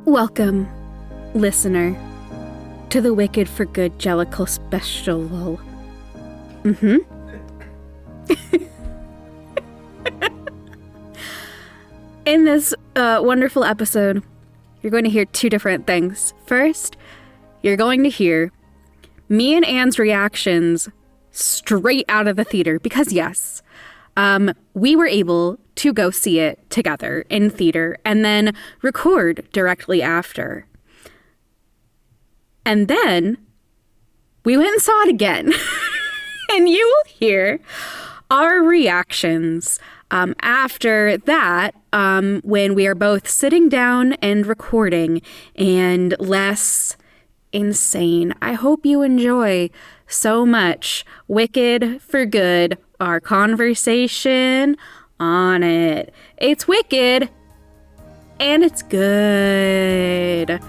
Welcome, listener, to the Wicked for Good JELLICLE special. In this wonderful episode, you're going to hear two different things. First, you're going to hear me and Anne's reactions straight out of the theater, because yes, we were able to go see it together in theater and then record directly after. And then we went and saw it again. And you will hear our reactions after that when we are both sitting down and recording and less insane. I hope you enjoy so much Wicked for Good, our conversation on it. It's wicked and it's good.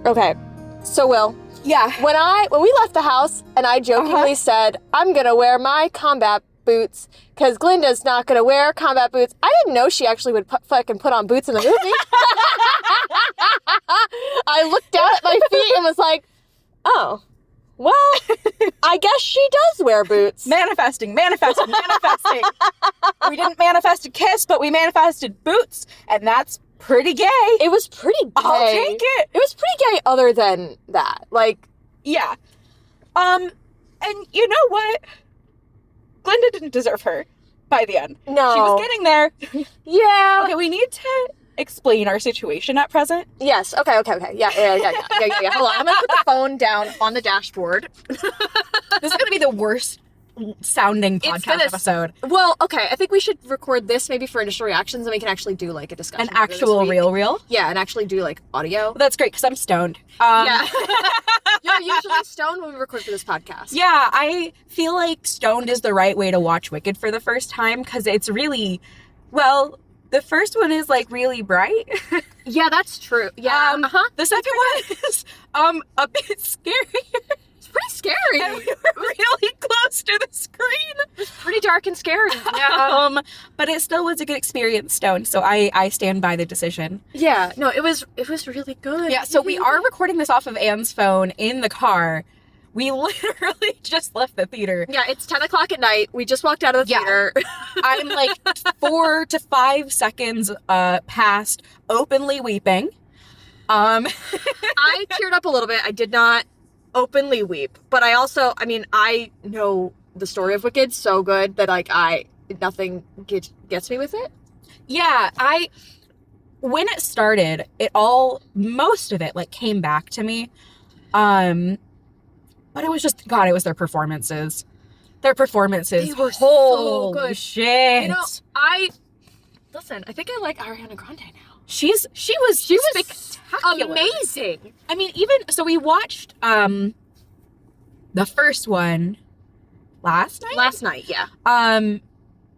Okay, so Will. Yeah. When we left the house and I jokingly said, I'm gonna wear my combat boots because Glinda's not gonna wear combat boots, I didn't know she actually would fucking put on boots in the movie. I looked down at my feet and was like, oh, well, I guess she does wear boots. Manifesting. We didn't manifest a kiss, but we manifested boots, and that's pretty gay. It was pretty gay. I'll take it. It was pretty gay other than that. Like, yeah. And you know what? Glinda didn't deserve her by the end. no. She was getting there. Yeah. Okay, we need to explain our situation at present. Yes. Okay. Yeah. Hold on. I'm gonna put the phone down on the dashboard. This is going to be the worst sounding podcast episode. Well, okay. I think we should record this maybe for initial reactions, and we can actually do like a discussion. An actual real? Yeah, and actually do like audio. Well, that's great because I'm stoned. Yeah. You're usually stoned when we record for this podcast. Yeah, I feel like stoned is the right way to watch Wicked for the first time because it's really, well, the first one is like really bright. Yeah, that's true. Yeah. The second one is a bit scarier. It's pretty scary. And we were really close to the screen. It's pretty dark and scary. Yeah. But it still was a good experience, stoned. So I stand by the decision. Yeah. No, it was really good. Yeah. So we are recording this off of Anne's phone in the car. We literally just left the theater. Yeah, it's 10 o'clock at night. We just walked out of the theater. I'm like 4 to 5 seconds past openly weeping. I teared up a little bit. I did not openly weep, but I know the story of Wicked so good that like nothing gets me with it. Yeah, when it started, most of it like came back to me. But it was just, God, it was their performances. They were so holy good. shit. You know, I think I like Ariana Grande now. She was spectacular. Amazing. I mean, so we watched the first one last night. Yeah.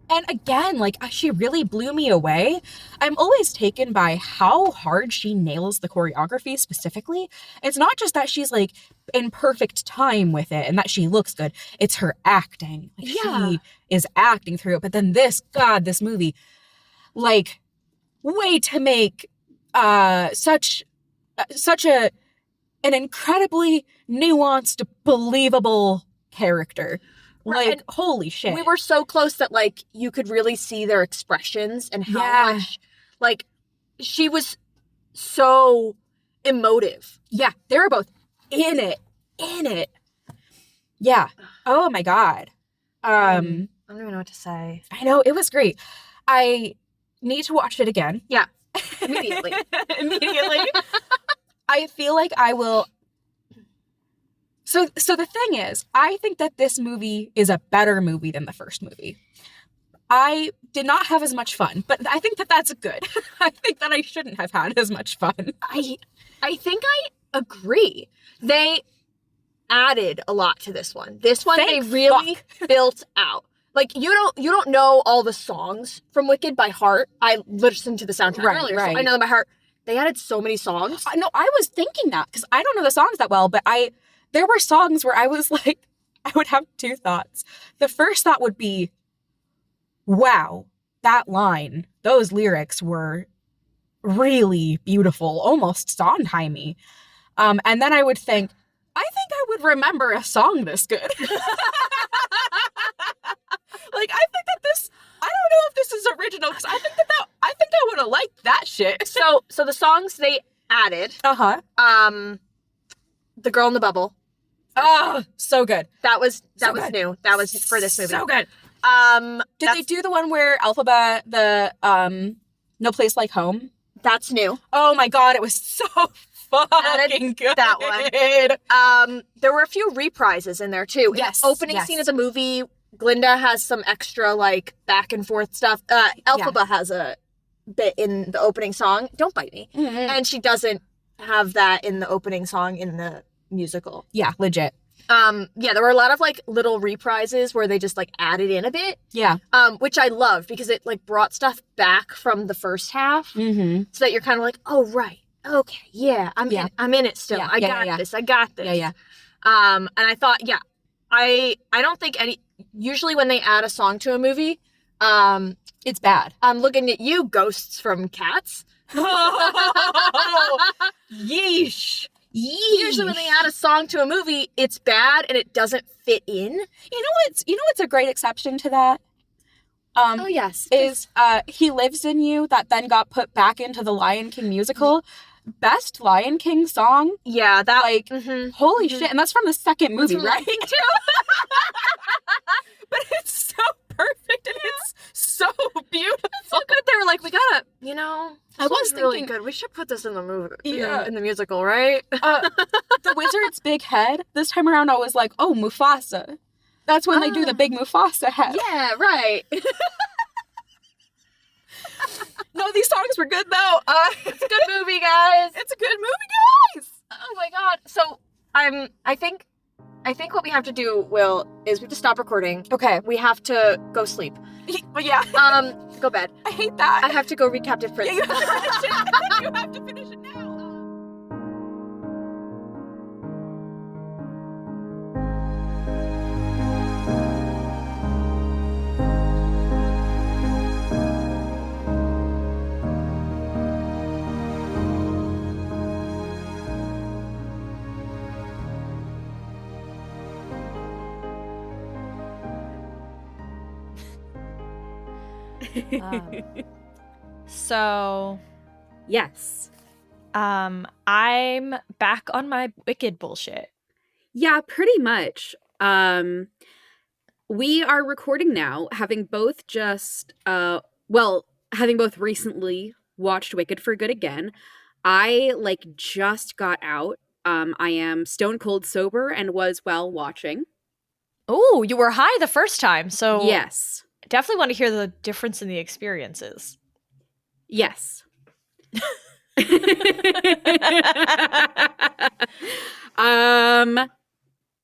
And again, like, she really blew me away. I'm always taken by how hard she nails the choreography specifically. It's not just that she's, like, in perfect time with it and that she looks good. It's her acting. Like, she is acting through it. But then this movie, like, way to make such an incredibly nuanced, believable character. Like, and holy shit. We were so close that, like, you could really see their expressions and how much, like, she was so emotive. Yeah, they were both in it. Yeah. Oh, my God. I don't even know what to say. I know, it was great. I need to watch it again. Yeah. Immediately. I feel like I will... So the thing is, I think that this movie is a better movie than the first movie. I did not have as much fun, but I think that that's good. I think that I shouldn't have had as much fun. I think I agree. They added a lot to this one. This one they really built out. Like, you don't know all the songs from Wicked by heart. I listened to the soundtrack earlier, so I know them by heart. They added so many songs. No, I was thinking that because I don't know the songs that well, but there were songs where I was like, I would have two thoughts. The first thought would be, wow, that line, those lyrics were really beautiful, almost Sondheim-y. And then I would think, I think I would remember a song this good. Like, I think that this, I don't know if this is original, because I think I would have liked that shit. So the songs they added, Uh-huh. The Girl in the Bubble. Oh, so good. That was good. new. That was for this movie. So good. Did they do the one where Alphaba, No Place Like Home? That's new. Oh my god, it was so fucking good. That one. There were a few reprises in there too. Yes. In the opening scene of the movie, Glinda has some extra like back and forth stuff. Elphaba has a bit in the opening song. Don't bite me. Mm-hmm. And she doesn't have that in the opening song in the musical. Yeah, legit. There were a lot of like little reprises where they just like added in a bit. Yeah. Which I loved because it like brought stuff back from the first half. Mm-hmm. So that you're kind of like, oh right. Okay, yeah, I'm in it still. Yeah, I got this. Yeah. And I thought, I don't think usually when they add a song to a movie, It's bad. I'm looking at you, Ghosts from Cats. Yeesh. Usually when they add a song to a movie, it's bad and it doesn't fit in. You know what's a great exception to that? Oh yes. Is He Lives in You, that then got put back into the Lion King musical. Best Lion King song. Yeah, that Like, holy shit. And that's from the second movie, from the right? But it's so perfect and it's so beautiful. so good. They were like, we gotta, I was really thinking- good. We should put this in the movie, Yeah. in the musical, right? The wizard's big head. This time around, I was like, oh, Mufasa. That's when they do the big Mufasa head. Yeah, right. No, these songs were good though. It's a good movie, guys. It's a good movie, guys. Oh my god. So I think what we have to do, Will, is we have to stop recording. Okay. We have to go sleep. But yeah, Go bed. I hate that. I have to go read Captive Prince. You have to finish it. You have to finish it now. So, Yes. I'm back on my Wicked bullshit. Yeah, pretty much. We are recording now, having both recently watched Wicked for good again. I just got out. I am stone cold sober and was while watching. Oh, you were high the first time, so Yes. definitely want to hear the difference in the experiences. Yes.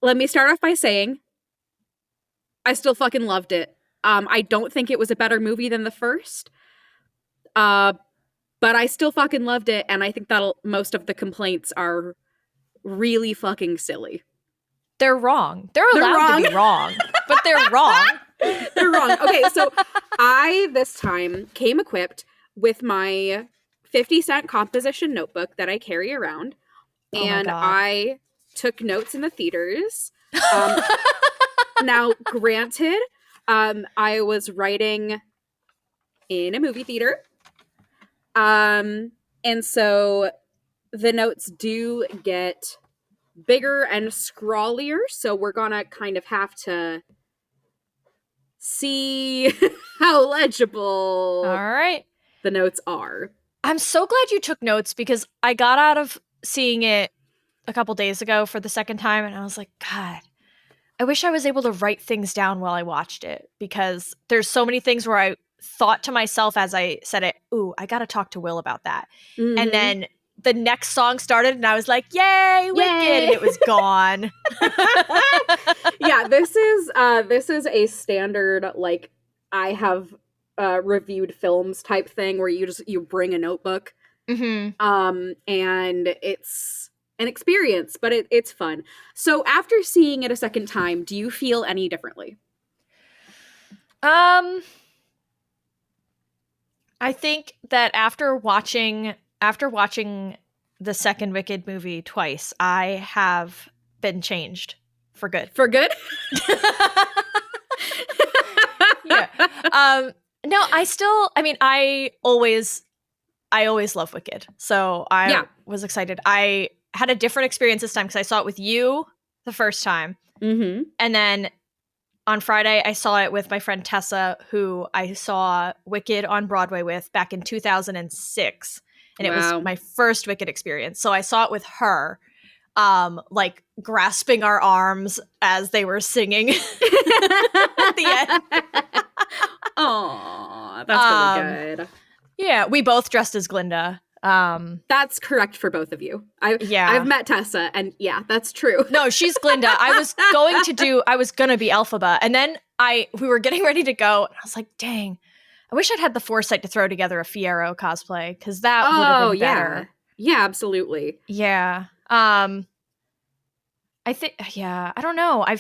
Let me start off by saying I still fucking loved it. I don't think it was a better movie than the first. But I still fucking loved it, and I think that most of the complaints are really fucking silly. They're wrong. They're allowed wrong. to be wrong, but they're wrong. They're wrong. Okay, so I this time came equipped with my 50-cent composition notebook that I carry around, Oh my and God. I took notes in the theaters. Now, granted, I was writing in a movie theater, and so the notes do get bigger and scrawlier, so we're gonna kind of have to see how legible All right. the notes are. I'm so glad you took notes because I got out of seeing it a couple days ago for the second time and I was like, God, I wish I was able to write things down while I watched it because there's so many things where I thought to myself as I said it, ooh, I got to talk to Will about that. Mhm. And then the next song started and I was like, yay, Wicked, Yay. and it was gone. Yeah, this is a standard I have reviewed films type thing where you bring a notebook And it's an experience, but it's fun. So after seeing it a second time, do you feel any differently? I think that after watching the second Wicked movie twice, I have been changed for good. For good? Yeah. No, I always love Wicked. So I was excited. I had a different experience this time because I saw it with you the first time. Mm-hmm. And then on Friday, I saw it with my friend Tessa, who I saw Wicked on Broadway with back in 2006. And it was my first Wicked experience. So I saw it with her, like grasping our arms as they were singing at the end. Aw, that's really good. Yeah, we both dressed as Glinda. That's correct for both of you. I've met Tessa, and yeah, that's true. No, she's Glinda. I was gonna be Elphaba, and then we were getting ready to go, and I was like, dang, I wish I'd had the foresight to throw together a Fiyero cosplay, because that would have been better. Yeah, absolutely. Yeah. I think, I don't know. I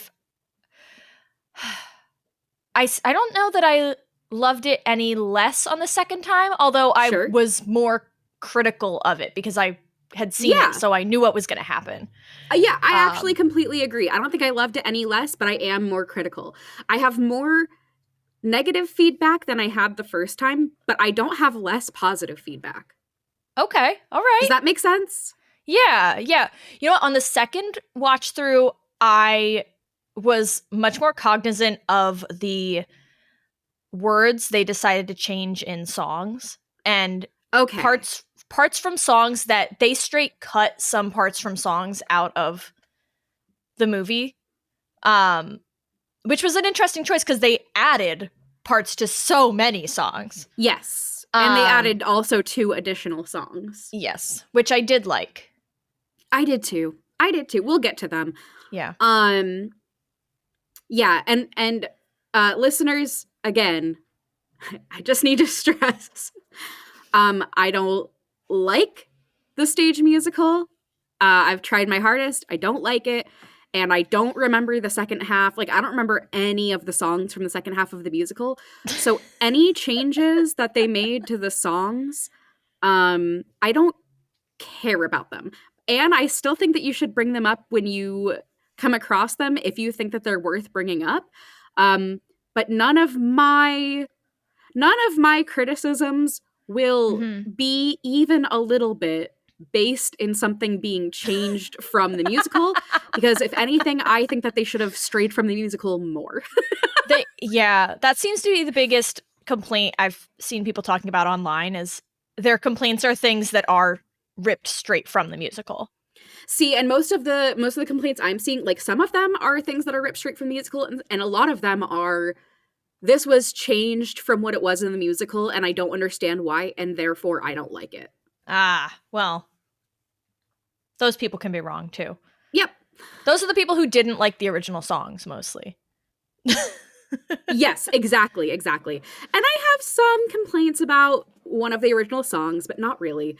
don't know that I loved it any less on the second time, although I was more critical of it because I had seen it, so I knew what was going to happen. Yeah, I actually completely agree. I don't think I loved it any less, but I am more critical. I have more negative feedback than I had the first time, but I don't have less positive feedback. Okay, all right. Does that make sense? Yeah. You know what? On the second watch through, I was much more cognizant of the words they decided to change in songs and parts from songs that they straight cut some parts from songs out of the movie, which was an interesting choice because they added parts to so many songs. Yes, and they added also 2 additional songs. Yes, which I did like. I did too. We'll get to them. Yeah. Yeah, and listeners, again, I just need to stress, I don't like the stage musical. I've tried my hardest. I don't like it. And I don't remember the second half. Like, I don't remember any of the songs from the second half of the musical. So any changes that they made to the songs, I don't care about them. And I still think that you should bring them up when you come across them if you think that they're worth bringing up. But none of my criticisms will be even a little bit based in something being changed from the musical, because if anything, I think that they should have strayed from the musical more. That seems to be the biggest complaint I've seen people talking about online, is their complaints are things that are ripped straight from the musical. See, and most of the complaints I'm seeing, like, some of them are things that are ripped straight from the musical, and a lot of them are, this was changed from what it was in the musical, and I don't understand why, and therefore I don't like it. Well, those people can be wrong too. Yep. Those are the people who didn't like the original songs mostly. Yes, exactly. And I have some complaints about one of the original songs, but not really.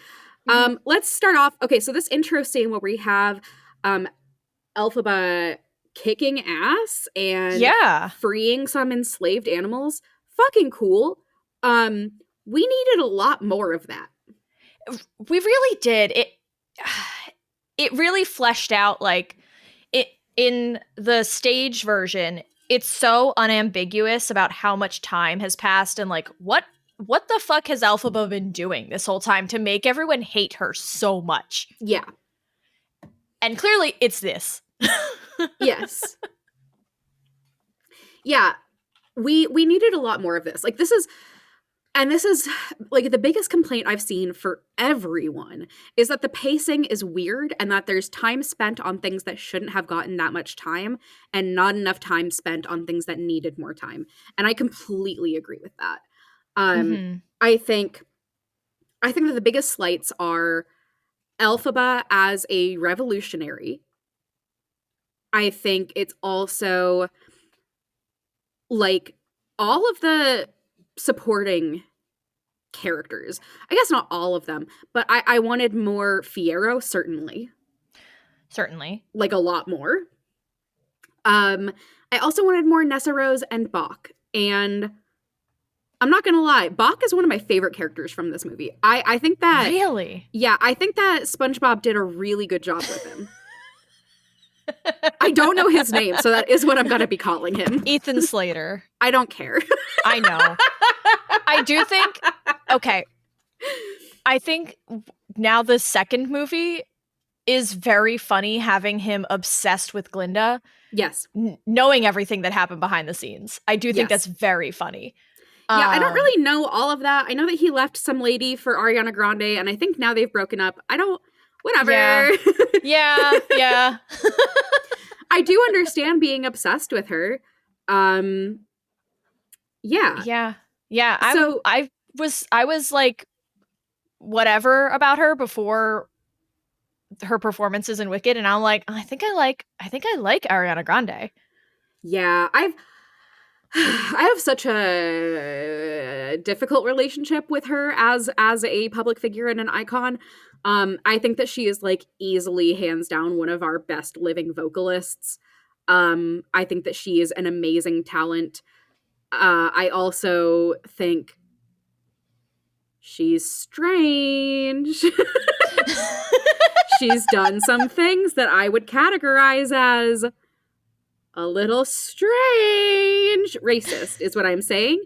Let's start off. Okay, so this intro scene where we have Elphaba kicking ass and freeing some enslaved animals, fucking cool. We needed a lot more of that. We really did. It really fleshed out, like, it in the stage version. It's so unambiguous about how much time has passed and, like, what the fuck has Elphaba been doing this whole time to make everyone hate her so much? Yeah. And clearly it's this. Yes. Yeah. We needed a lot more of this. Like, this is like the biggest complaint I've seen for everyone is that the pacing is weird and that there's time spent on things that shouldn't have gotten that much time and not enough time spent on things that needed more time. And I completely agree with that. I think that the biggest slights are Elphaba as a revolutionary. I think it's also, like, all of the supporting characters. I guess not all of them, but I wanted more Fiyero, certainly. Certainly. Like a lot more. I also wanted more Nessa Rose and Bach. And I'm not going to lie, Bach is one of my favorite characters from this movie. I think that... Really? Yeah, I think that SpongeBob did a really good job with him. I don't know his name, so that is what I'm going to be calling him. Ethan Slater. I don't care. I know. I do think... Okay. I think now the second movie is very funny, having him obsessed with Glinda. Yes. Knowing everything that happened behind the scenes. I do think that's very funny. Yeah, I don't really know all of that. I know that he left some lady for Ariana Grande, and I think now they've broken up. I don't... Whatever. Yeah. I do understand being obsessed with her. Yeah. Yeah. I was like whatever about her before her performances in Wicked, and I'm like, I think I like Ariana Grande. Yeah, I have such a difficult relationship with her as a public figure and an icon. I think that she is like easily hands down one of our best living vocalists. I think that she is an amazing talent. I also think she's strange. She's done some things that I would categorize as a little strange. Racist is what I'm saying.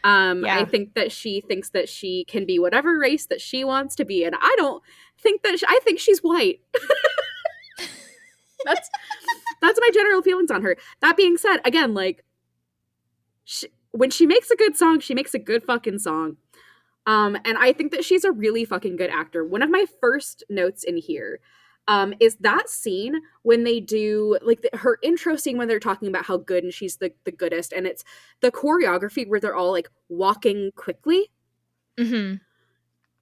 I think that she thinks that she can be whatever race that she wants to be, and I don't think that I think she's white. That's my general feelings on her. That being said, again, like, when she makes a good song, she makes a good fucking song. And I think that she's a really fucking good actor. One of my first notes in here is that scene when they do, like, her intro scene when they're talking about how good and she's the goodest, and it's the choreography where they're all, like, walking quickly.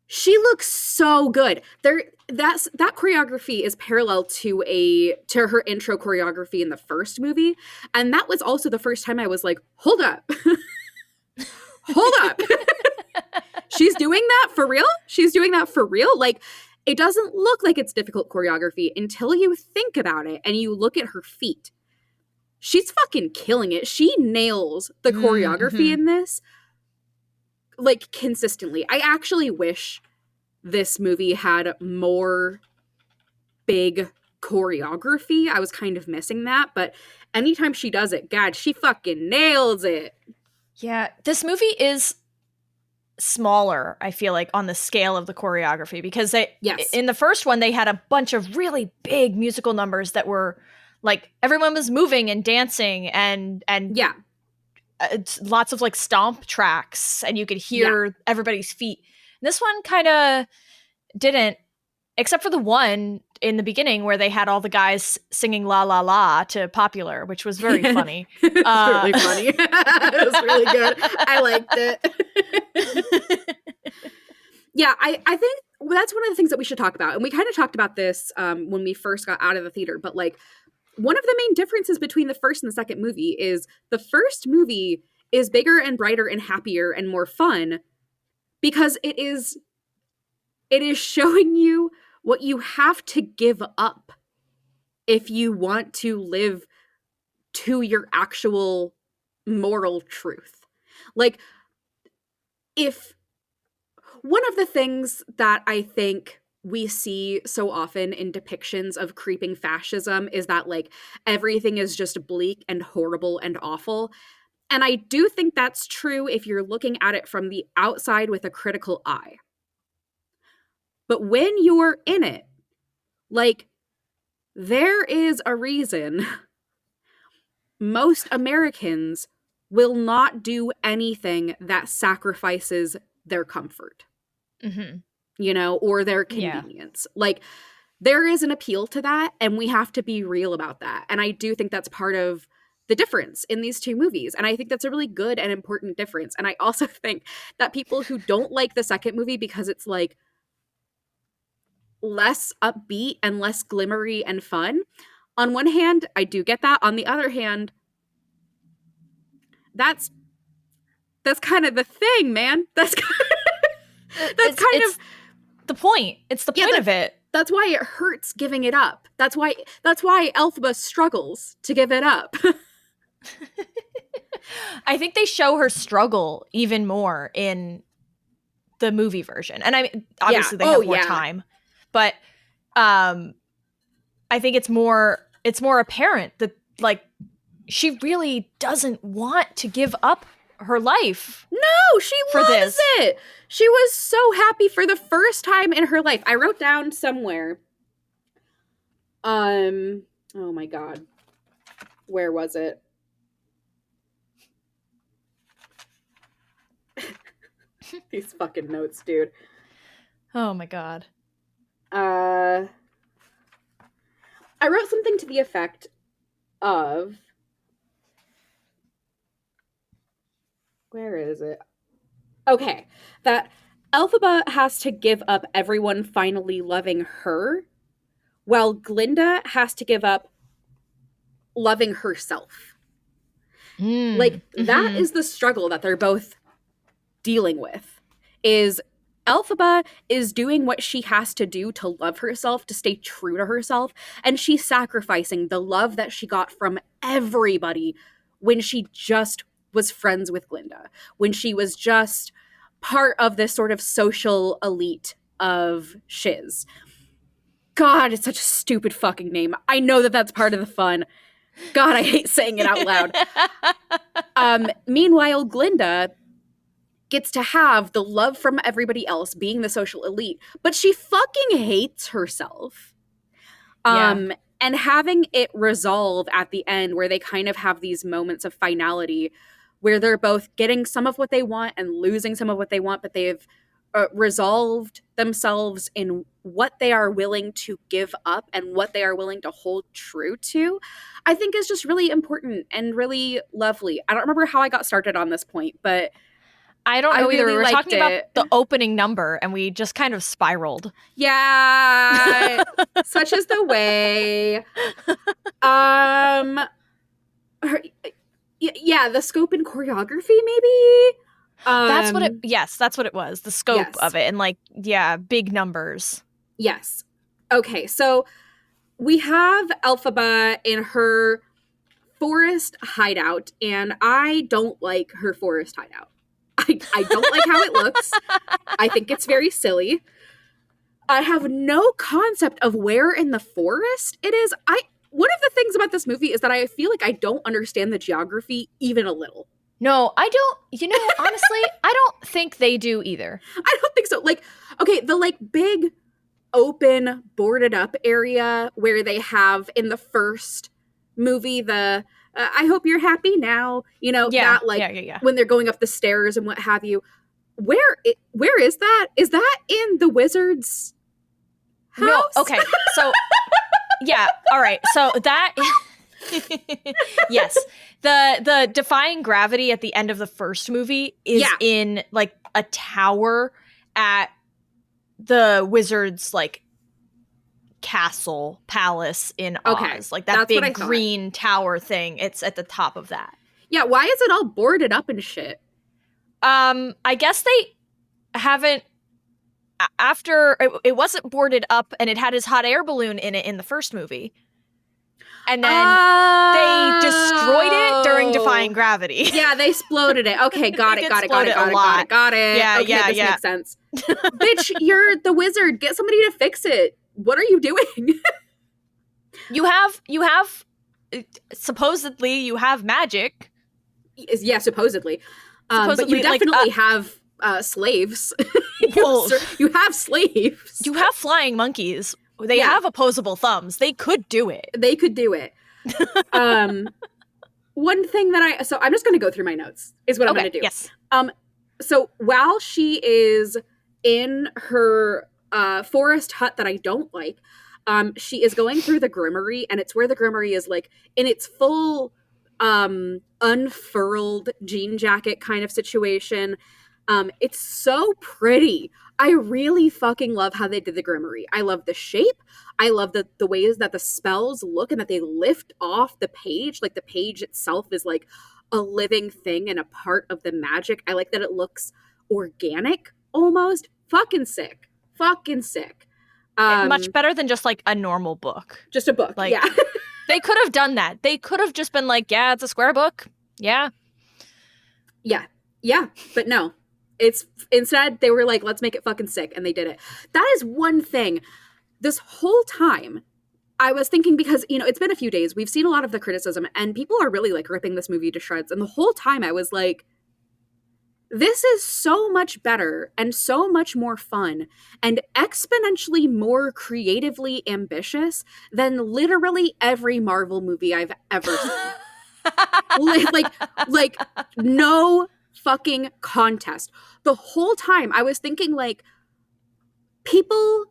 She looks so good. That choreography is parallel to her intro choreography in the first movie, and that was also the first time I was like, hold up. Hold up. She's doing that for real? She's doing that for real? Like, it doesn't look like it's difficult choreography until you think about it and you look at her feet. She's fucking killing it. She nails the choreography in this, like, consistently. I actually wish this movie had more big choreography. I was kind of missing that, but anytime she does it, God, she fucking nails it. Yeah, this movie is smaller, I feel like, on the scale of the choreography, because in the first one they had a bunch of really big musical numbers that were like everyone was moving and dancing and lots of like stomp tracks, and you could hear everybody's feet. And this one kind of didn't, except for the one in the beginning where they had all the guys singing La La La to Popular, which was very funny. It's really funny. It was really good. I liked it. Yeah, I think that's one of the things that we should talk about. And we kind of talked about this when we first got out of the theater. But, like, one of the main differences between the first and the second movie is the first movie is bigger and brighter and happier and more fun because it is showing you what you have to give up if you want to live to your actual moral truth. Like, if one of the things that I think we see so often in depictions of creeping fascism is that, like, everything is just bleak and horrible and awful. And I do think that's true if you're looking at it from the outside with a critical eye. But when you're in it, like, there is a reason most Americans will not do anything that sacrifices their comfort, you know, or their convenience. Yeah. Like, there is an appeal to that, and we have to be real about that. And I do think that's part of the difference in these two movies. And I think that's a really good and important difference. And I also think that people who don't like the second movie because it's, like, less upbeat and less glimmery and fun, on one hand, I do get that. On the other hand, that's kind of the thing, man. That's It's the point. It's the point of it. That's why it hurts giving it up. That's why Elphaba struggles to give it up. I think they show her struggle even more in the movie version. And I mean, obviously they have more time. But I think it's more apparent that, like, she really doesn't want to give up her life. No, she loves it. She was so happy for the first time in her life. I wrote down somewhere. Oh my god. Where was it? These fucking notes, dude. Oh my god. I wrote something to the effect of... Where is it? Okay. That Elphaba has to give up everyone finally loving her, while Glinda has to give up loving herself. That is the struggle that they're both dealing with. Is Elphaba is doing what she has to do to love herself, to stay true to herself, and she's sacrificing the love that she got from everybody when she just was friends with Glinda, when she was just part of this sort of social elite of shiz. God, it's such a stupid fucking name. I know that that's part of the fun. God, I hate saying it out loud. Meanwhile, Glinda gets to have the love from everybody else, being the social elite, but she fucking hates herself. And having it resolve at the end, where they kind of have these moments of finality where they're both getting some of what they want and losing some of what they want, but they've resolved themselves in what they are willing to give up and what they are willing to hold true to, I think is just really important and really lovely. I don't remember how I got started on this point, but I don't know either. Really we were talking about the opening number and we just kind of spiraled. Yeah. Such is the way. Yeah, the scope and choreography, maybe. That's what it was. The scope of it, and like, big numbers. Yes. Okay, so we have Elphaba in her forest hideout, and I don't like her forest hideout. I don't like how it looks. I think it's very silly. I have no concept of where in the forest it is. One of the things about this movie is that I feel like I don't understand the geography even a little. No, I don't. Honestly, I don't think they do either. I don't think so. Like, okay, the like big open boarded up area where they have in the first movie the I hope you're happy now, when they're going up the stairs and what have you. Where is that? Is that in the wizard's house? No, okay. So all right. So that yes. The defying gravity at the end of the first movie is in like a tower at the wizard's like castle palace in Oz. Like that big green tower thing. It's at the top of that. Yeah, why is it all boarded up and shit? I guess they haven't after it wasn't boarded up and it had his hot air balloon in it in the first movie. And then they destroyed it during defying gravity. Yeah, they exploded it. Okay, got it. Yeah, okay, this makes sense. Bitch, you're the wizard. Get somebody to fix it. What are you doing? You have supposedly you have magic. Yeah, supposedly. But you definitely have slaves. You have slaves. You have flying monkeys. They have opposable thumbs. They could do it. One thing that I'm just going to go through my notes is what I'm going to do. Yes. So while she is in her forest hut that I don't like, she is going through the grimory, and it's where the grimory is like in its full unfurled jean jacket kind of situation. It's so pretty. I really fucking love how they did the grimory. I love the shape. I love the ways that the spells look and that they lift off the page. Like the page itself is like a living thing and a part of the magic. I like that it looks organic almost. Fucking sick. Fucking sick. Much better than just like a normal book. Just a book. Like, yeah. They could have done that. They could have just been like, yeah, it's a square book. Yeah. Yeah. Yeah. But no. It's instead they were like, let's make it fucking sick. And they did it. That is one thing. This whole time I was thinking, because, you know, it's been a few days. We've seen a lot of the criticism and people are really like ripping this movie to shreds. And the whole time I was like, this is so much better and so much more fun and exponentially more creatively ambitious than literally every Marvel movie I've ever seen. like no fucking contest. The whole time I was thinking, like, people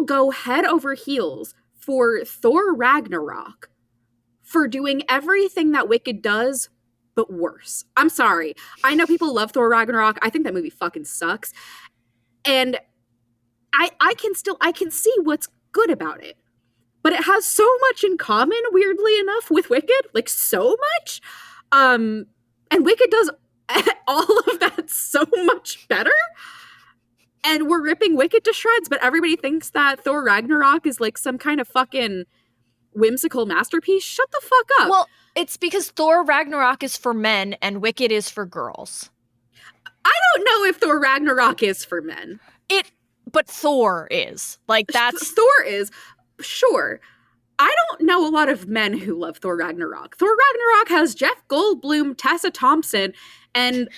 go head over heels for Thor Ragnarok for doing everything that Wicked does, but worse. I'm sorry. I know people love Thor Ragnarok. I think that movie fucking sucks. And I can see what's good about it. But it has so much in common, weirdly enough, with Wicked. Like, so much. And Wicked does all of that so much better. And we're ripping Wicked to shreds, but everybody thinks that Thor Ragnarok is like some kind of fucking whimsical masterpiece. Shut the fuck up. Well, it's because Thor Ragnarok is for men and Wicked is for girls. I don't know if Thor Ragnarok is for men. But Thor is. Like, that's... Thor is, sure. I don't know a lot of men who love Thor Ragnarok. Thor Ragnarok has Jeff Goldblum, Tessa Thompson, and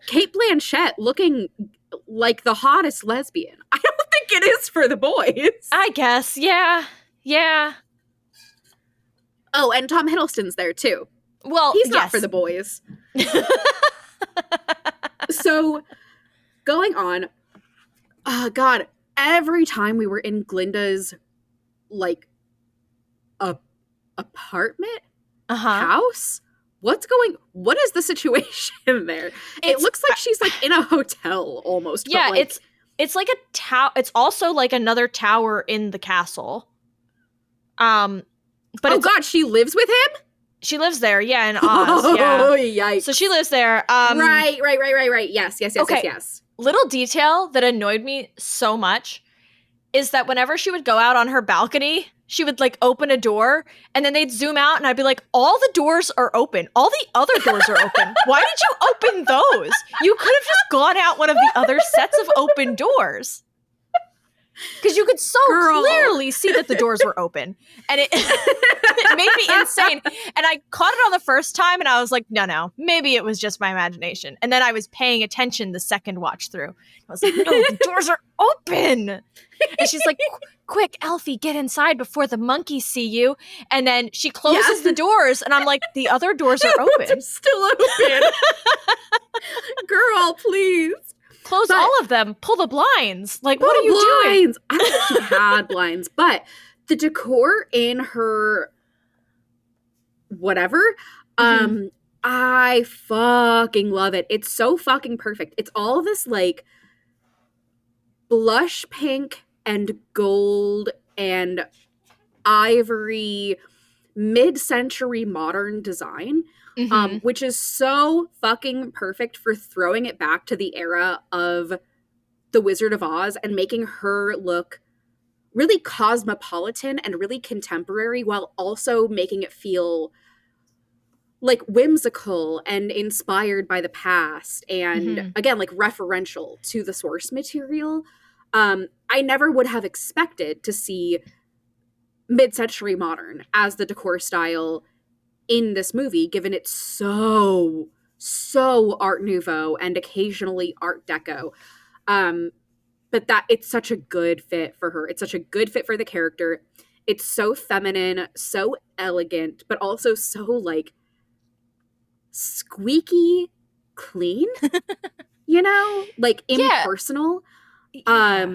Cate Blanchett looking like the hottest lesbian. I don't think it is for the boys. I guess, yeah. Yeah. Oh, and Tom Hiddleston's there too. Well, he's not yes. for the boys. So, going on, God, every time we were in Glinda's, like, apartment? House? What is the situation there? It looks like she's, like, in a hotel, almost. Yeah, but, like, it's like a tower. It's also, like, another tower in the castle. But God, she lives with him? She lives there, yeah, in Oz. Yeah. Oh, yikes. So she lives there. Right. Yes. Okay. Yes. Little detail that annoyed me so much is that whenever she would go out on her balcony, she would, like, open a door, and then they'd zoom out, and I'd be like, all the doors are open. All the other doors are open. Why did you open those? You could have just gone out one of the other sets of open doors. Because you could so clearly see that the doors were open. And it, it made me insane. And I caught it on the first time, and I was like, no, maybe it was just my imagination. And then I was paying attention the second watch through. I was like, no, the doors are open. And she's like, quick, Elfie, get inside before the monkeys see you. And then she closes the doors, and I'm like, the other doors are open. They're still open. Girl, please. Close all of them. Pull the blinds. Like, what are you doing? I don't think she had blinds, but the decor in her whatever, I fucking love it. It's so fucking perfect. It's all this, like, blush pink and gold and ivory mid-century modern design. Which is so fucking perfect for throwing it back to the era of The Wizard of Oz and making her look really cosmopolitan and really contemporary while also making it feel like whimsical and inspired by the past and again, like, referential to the source material. I never would have expected to see mid-century modern as the decor style in this movie, given it's so Art Nouveau and occasionally Art Deco. But that it's such a good fit for her. It's such a good fit for the character. It's so feminine, so elegant, but also so, like, squeaky clean, you know? Like, impersonal. Yeah.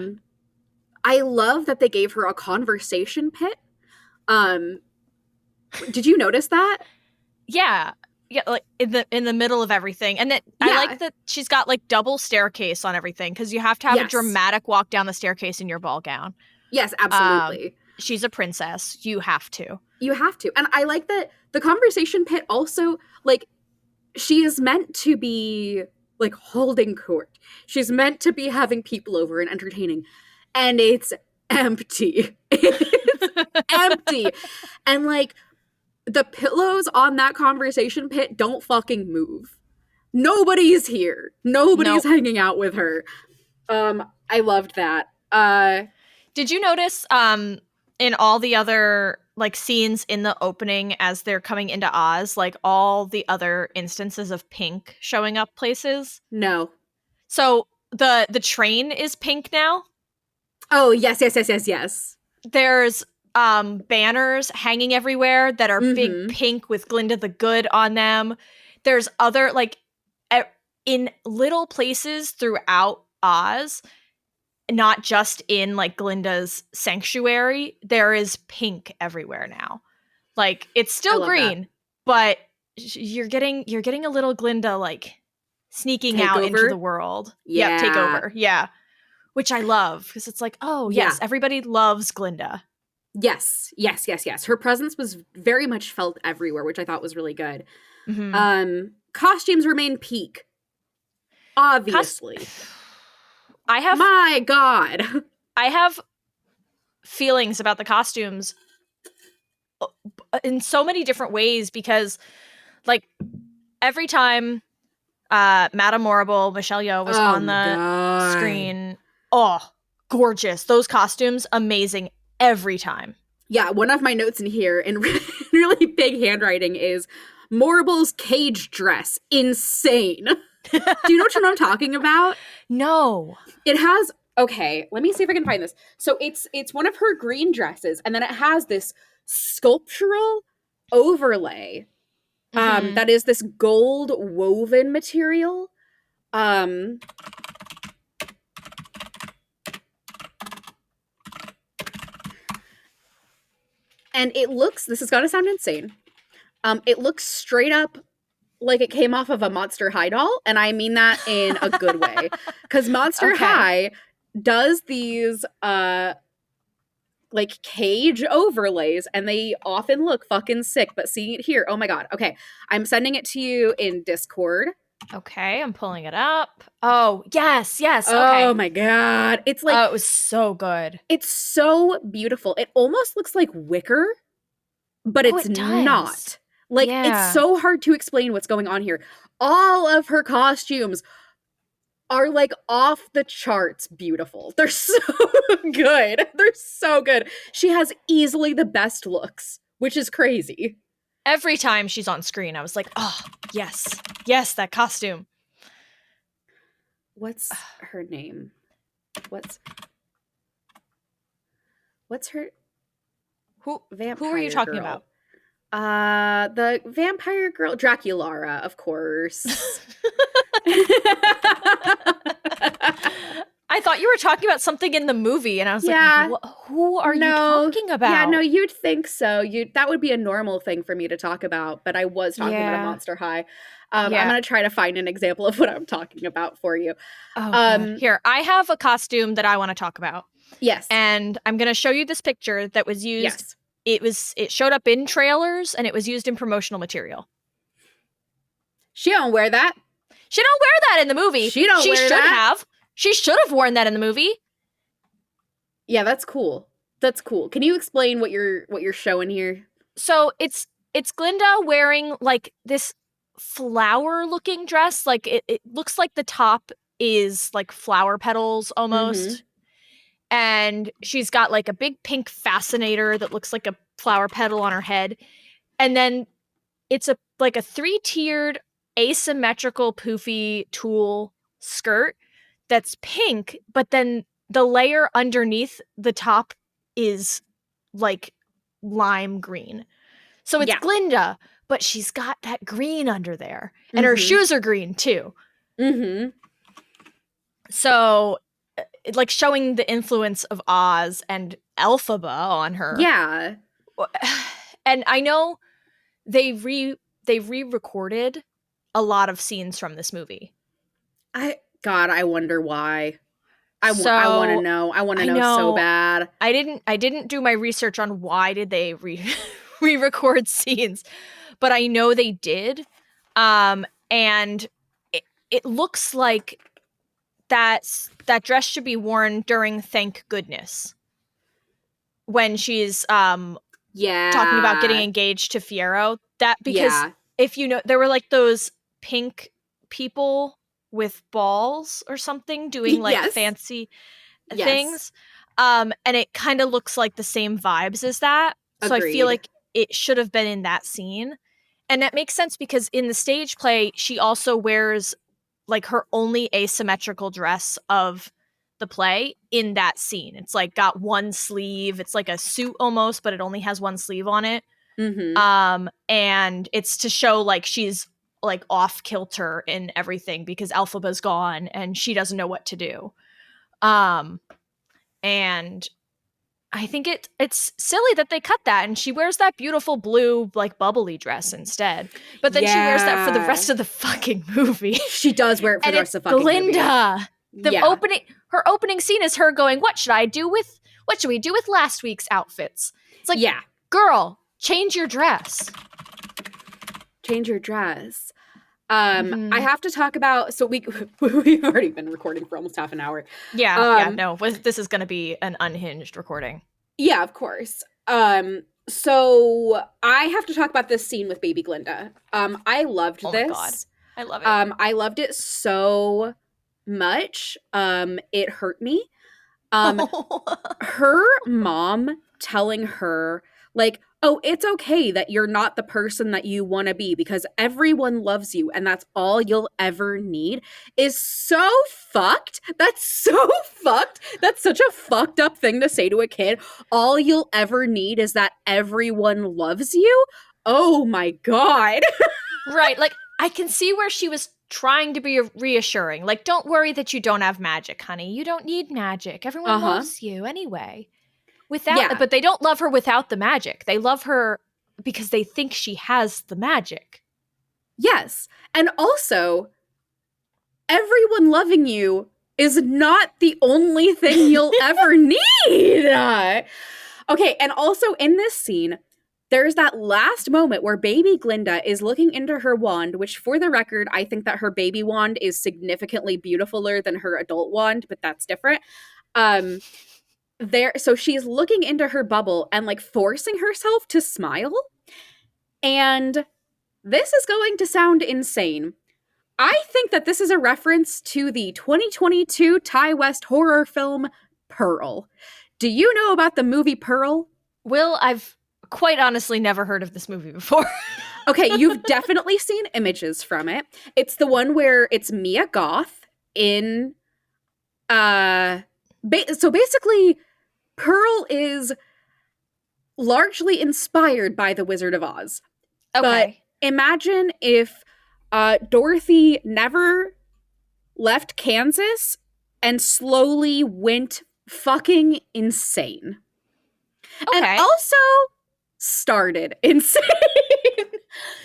I love that they gave her a conversation pit. Did you notice that? Yeah, like in the middle of everything, and that I like that she's got, like, double staircase on everything because you have to have a dramatic walk down the staircase in your ball gown. Yes, absolutely. She's a princess. You have to. And I like that the conversation pit also, like, she is meant to be like holding court. She's meant to be having people over and entertaining, and it's empty. It's empty. And like the pillows on that conversation pit don't fucking move. Nobody's here. Nobody's hanging out with her. I loved that. Did you notice in all the other like scenes in the opening as they're coming into Oz, like all the other instances of pink showing up places? No. So the train is pink now. Oh, yes. There's banners hanging everywhere that are big pink with Glinda the Good on them. There's other like in little places throughout Oz, not just in like Glinda's sanctuary, there is pink everywhere now. Like it's still green, but you're getting a little Glinda like sneaking out into the world. Yeah, take over. Yeah. Which I love because it's like, oh yes, everybody loves Glinda. Yes. Her presence was very much felt everywhere, which I thought was really good. Costumes remain peak. Obviously. My God. I have feelings about the costumes in so many different ways because, like, every time Madame Morrible, Michelle Yeoh was on the screen, gorgeous. Those costumes, amazing every time. Yeah, one of my notes in here in really big handwriting is Morrible's cage dress. Insane. Do you know what I'm talking about? No. It has, okay, let me see if I can find this. So it's one of her green dresses, and then it has this sculptural overlay that is this gold woven material. And it looks, this is gonna sound insane, it looks straight up like it came off of a Monster High doll, and I mean that in a good way. Because Monster High does these like cage overlays, and they often look fucking sick, but seeing it here, oh my God. Okay, I'm sending it to you in Discord. Okay, I'm pulling it up. Oh, yes, okay. Oh my God. It's like, oh, it was so good. It's so beautiful. It almost looks like wicker, but it's not. Like, it's so hard to explain what's going on here. All of her costumes are, like, off the charts beautiful. They're so good. They're so good. She has easily the best looks, which is crazy. Every time she's on screen, I was like, oh, yes. Yes, that costume. What's her name? What's her... Who are you talking about? The vampire girl, Draculara, of course. I thought you were talking about something in the movie, and I was like, who are you talking about? Yeah, no, you'd think so. That would be a normal thing for me to talk about, but I was talking about a Monster High. I'm going to try to find an example of what I'm talking about for you. Here, I have a costume that I want to talk about. Yes. And I'm going to show you this picture that was used. Yes. It showed up in trailers, and it was used in promotional material. She don't wear that. She don't wear that in the movie. She should have. She should have worn that in the movie. Yeah, that's cool. That's cool. Can you explain what you're showing here? So it's Glinda wearing like this flower looking dress. Like it looks like the top is like flower petals almost. And she's got like a big pink fascinator that looks like a flower petal on her head. And then it's a 3-tiered asymmetrical poofy tulle skirt that's pink, but then the layer underneath the top is like lime green. So it's Glinda, but she's got that green under there. And her shoes are green too. So like showing the influence of Oz and Elphaba on her. Yeah. And I know they re-recorded a lot of scenes from this movie. I wonder why. I want to know. I want to know so bad. I didn't do my research on why did they re-record scenes, but I know they did. And it looks like that dress should be worn during Thank Goodness, when she's talking about getting engaged to Fiyero. That because if you know, there were like those pink people with balls or something doing like fancy things. And it kind of looks like the same vibes as that. So Agreed. I feel like it should have been in that scene. And that makes sense because in the stage play, she also wears like her only asymmetrical dress of the play in that scene. It's like got one sleeve. It's like a suit almost, but it only has one sleeve on it. Mm-hmm. And it's to show like she's like off kilter in everything because Elphaba's gone and she doesn't know what to do. And I think it's silly that they cut that, and she wears that beautiful blue like bubbly dress instead. But then she wears that for the rest of the fucking movie. She does wear it for the rest of the fucking Glinda. movie. Her opening scene is her going, what should we do with last week's outfits? It's like, girl, change your dress. Change your dress. I have to talk about, so we've already been recording for almost half an hour. This is going to be an unhinged recording. Yeah, of course. So I have to talk about this scene with baby Glinda. I loved this. Oh my God. I love it. I loved it so much. It hurt me. Her mom telling her, like, oh, it's okay that you're not the person that you want to be because everyone loves you and that's all you'll ever need is so fucked. That's so fucked. That's such a fucked up thing to say to a kid. All you'll ever need is that everyone loves you. Oh my God. Right. Like, I can see where she was trying to be reassuring. Like, don't worry that you don't have magic, honey. You don't need magic. Everyone loves you anyway. But they don't love her without the magic. They love her because they think she has the magic. Yes. And also, everyone loving you is not the only thing you'll ever need. Okay, and also in this scene, there's that last moment where baby Glinda is looking into her wand, which for the record, I think that her baby wand is significantly beautifuler than her adult wand, but that's different. So she's looking into her bubble and like forcing herself to smile. And this is going to sound insane. I think that this is a reference to the 2022 Ty West horror film Pearl. Do you know about the movie Pearl? Will, I've quite honestly never heard of this movie before. Okay, you've definitely seen images from it. It's the one where it's Mia Goth in so basically, Pearl is largely inspired by The Wizard of Oz. Okay. But imagine if Dorothy never left Kansas and slowly went fucking insane. Okay. And also started insane.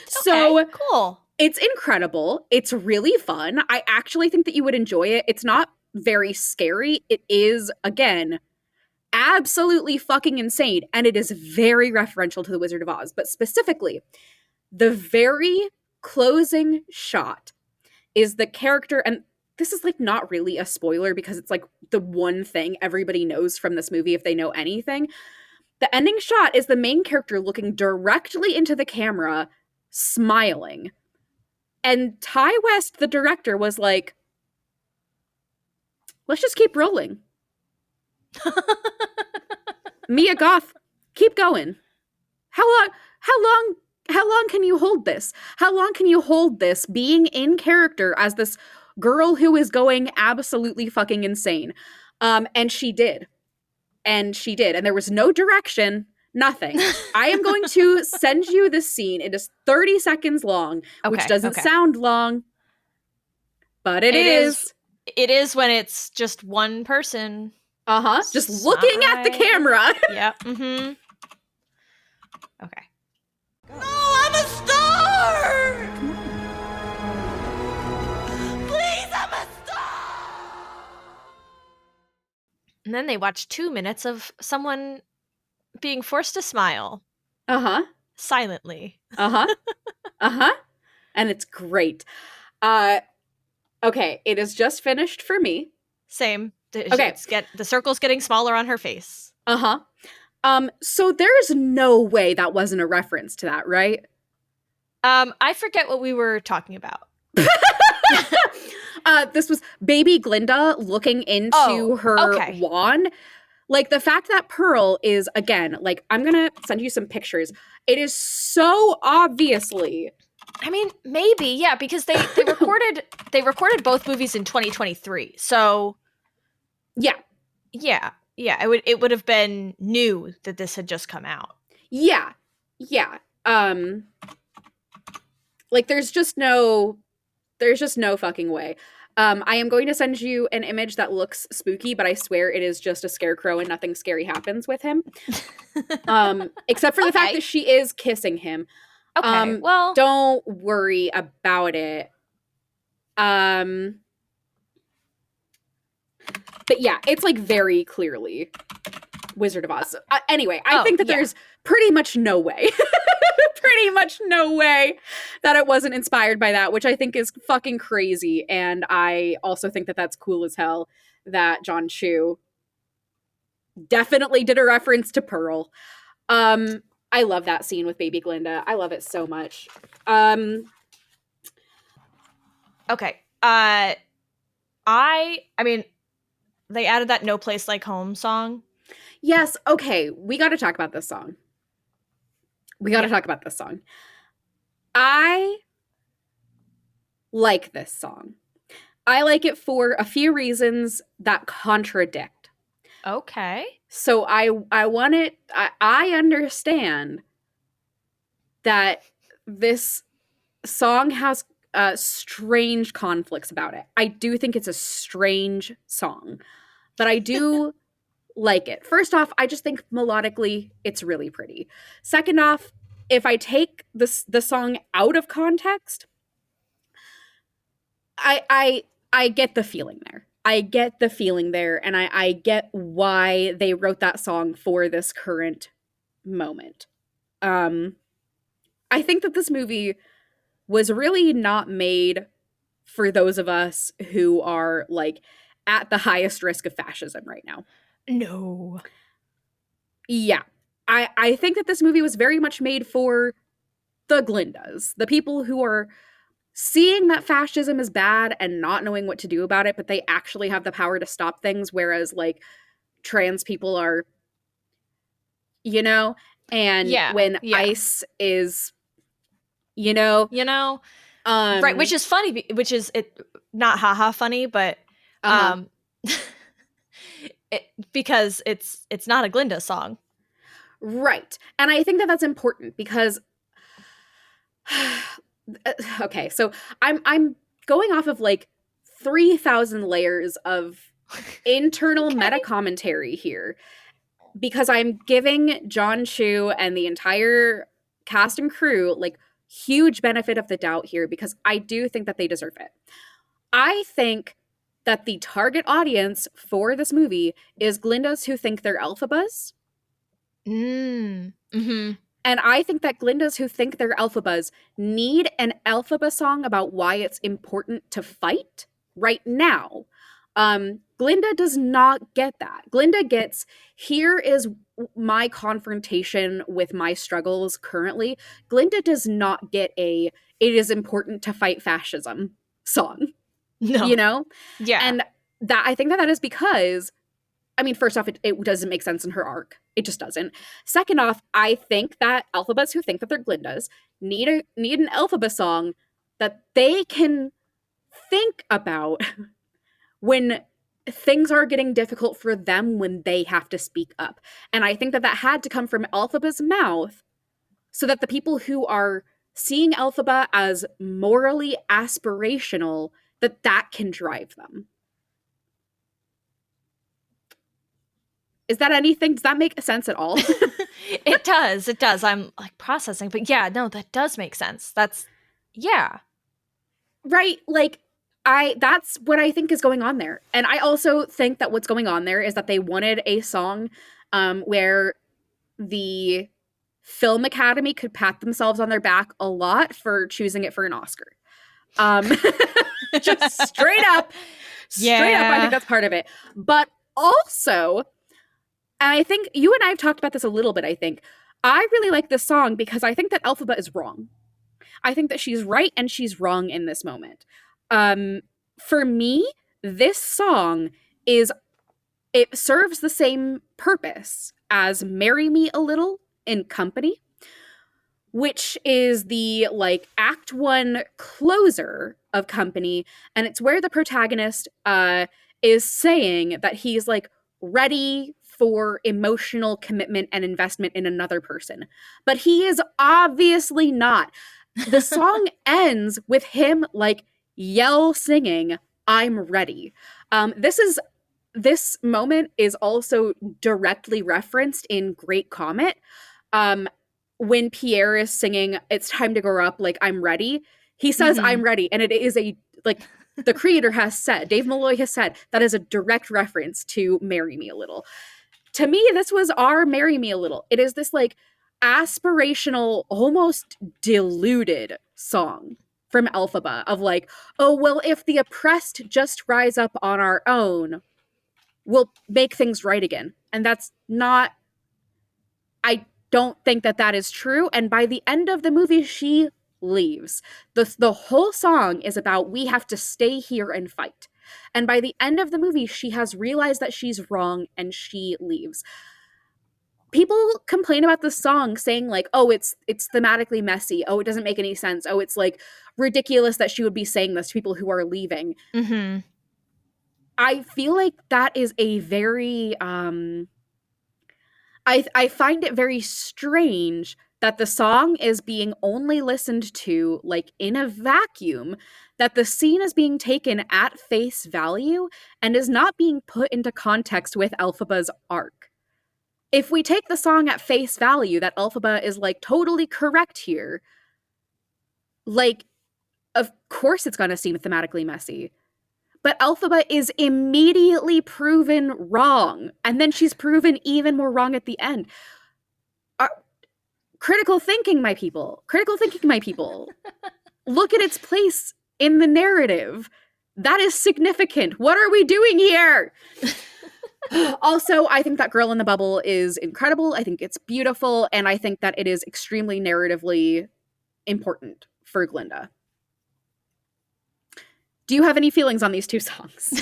So cool. It's incredible. It's really fun. I actually think that you would enjoy it. It's not very scary. It is, again, absolutely fucking insane. And it is very referential to The Wizard of Oz. But specifically, the very closing shot is the character, and this is like not really a spoiler because it's like the one thing everybody knows from this movie if they know anything. The ending shot is the main character looking directly into the camera, smiling. And Ty West, the director, was like, let's just keep rolling. Mia Goth, keep going. How long can you hold this? How long can you hold this being in character as this girl who is going absolutely fucking insane? And she did. And there was no direction, nothing. I am going to send you this scene. It is 30 seconds long, which doesn't sound long, but it is. It is when it's just one person. Just looking at the camera. Yep. Mm-hmm. Okay. No, I'm a star! Please, I'm a star! And then they watch 2 minutes of someone being forced to smile. Silently. And it's great. Okay, it is just finished for me. Same. Okay. The circle's getting smaller on her face. Uh-huh. So there's no way that wasn't a reference to that, right? I forget what we were talking about. This was baby Glinda looking into her wand. Like, the fact that Pearl is, again, like, I'm gonna send you some pictures. It is so obviously... I mean, maybe, yeah, because they recorded both movies in 2023. So yeah. It would have been new that this had just come out. Yeah. Like, there's just no fucking way. I am going to send you an image that looks spooky, but I swear it is just a scarecrow and nothing scary happens with him. Except for the fact that she is kissing him. Okay, well, don't worry about it. But yeah, it's like very clearly Wizard of Oz. Anyway, I think that there's pretty much no way that it wasn't inspired by that, which I think is fucking crazy. And I also think that that's cool as hell that John Chu definitely did a reference to Pearl. I love that scene with baby Glinda. I love it so much. Okay. I mean, they added that No Place Like Home song. Yes, okay. We got to talk about this song. I like this song. I like it for a few reasons that contradict. Okay. So I understand that this song has strange conflicts about it. I do think it's a strange song, but I do like it. First off, I just think melodically it's really pretty. Second off, if I take the song out of context, I get the feeling there. And I get why they wrote that song for this current moment. I think that this movie was really not made for those of us who are, like, at the highest risk of fascism right now. No. Yeah. I think that this movie was very much made for the Glindas, the people who are seeing that fascism is bad and not knowing what to do about it, but they actually have the power to stop things, whereas, like, trans people are, you know? And when ICE is, you know? Right, which is funny, which is not haha funny, but because it's not a Glinda song. Right. And I think that that's important because okay, so I'm going off of like 3,000 layers of internal meta commentary here because I'm giving John Chu and the entire cast and crew like huge benefit of the doubt here because I do think that they deserve it. I think that the target audience for this movie is Glindas who think they're Elphabas. Mm-hmm. And I think that Glindas who think they're Elphabas need an Elphaba song about why it's important to fight right now. Glinda does not get that. Glinda gets, here is my confrontation with my struggles currently. Glinda does not get it is important to fight fascism song. No. You know? Yeah. And that I think that is because, I mean, first off, it doesn't make sense in her arc. It just doesn't. Second off, I think that Elphabas who think that they're Glindas need an Elphaba song that they can think about when things are getting difficult for them when they have to speak up. And I think that had to come from Elphaba's mouth so that the people who are seeing Elphaba as morally aspirational, that can drive them. Is that anything? Does that make sense at all? It does. I'm like processing, but yeah, no, that does make sense. Right, like that's what I think is going on there. And I also think that what's going on there is that they wanted a song where the Film Academy could pat themselves on their back a lot for choosing it for an Oscar. Just straight up, I think that's part of it. But also, and I think you and I have talked about this a little bit, I really like this song because I think that Elphaba is wrong. I think that she's right and she's wrong in this moment. For me, this song it serves the same purpose as Marry Me a Little in Company, which is the like act 1 closer of Company, and it's where the protagonist is saying that he's like ready for emotional commitment and investment in another person, but he is obviously not. The song ends with him like yell singing, "I'm ready." This moment is also directly referenced in Great Comet. When Pierre is singing, "It's time to grow up," like, "I'm ready," he says, "I'm ready." And it is the creator has said, Dave Malloy has said, that is a direct reference to Marry Me a Little. To me, this was our Marry Me a Little. It is this like aspirational, almost deluded song from Elphaba of like, oh, well, if the oppressed just rise up on our own, we'll make things right again. And that's not, I don't think that is true. And by the end of the movie, she leaves. The whole song is about we have to stay here and fight. And by the end of the movie, she has realized that she's wrong and she leaves. People complain about the song saying like, oh, it's thematically messy. Oh, it doesn't make any sense. Oh, it's like ridiculous that she would be saying this to people who are leaving. Mm-hmm. I feel like that is a very, I find it very strange that the song is being only listened to like in a vacuum, that the scene is being taken at face value and is not being put into context with Elphaba's arc. If we take the song at face value that Elphaba is like totally correct here, like, of course it's going to seem thematically messy. But Elphaba is immediately proven wrong. And then she's proven even more wrong at the end. Critical thinking, my people. Critical thinking, my people. Look at its place in the narrative. That is significant. What are we doing here? Also, I think that Girl in the Bubble is incredible. I think it's beautiful. And I think that it is extremely narratively important for Glinda. Do you have any feelings on these two songs?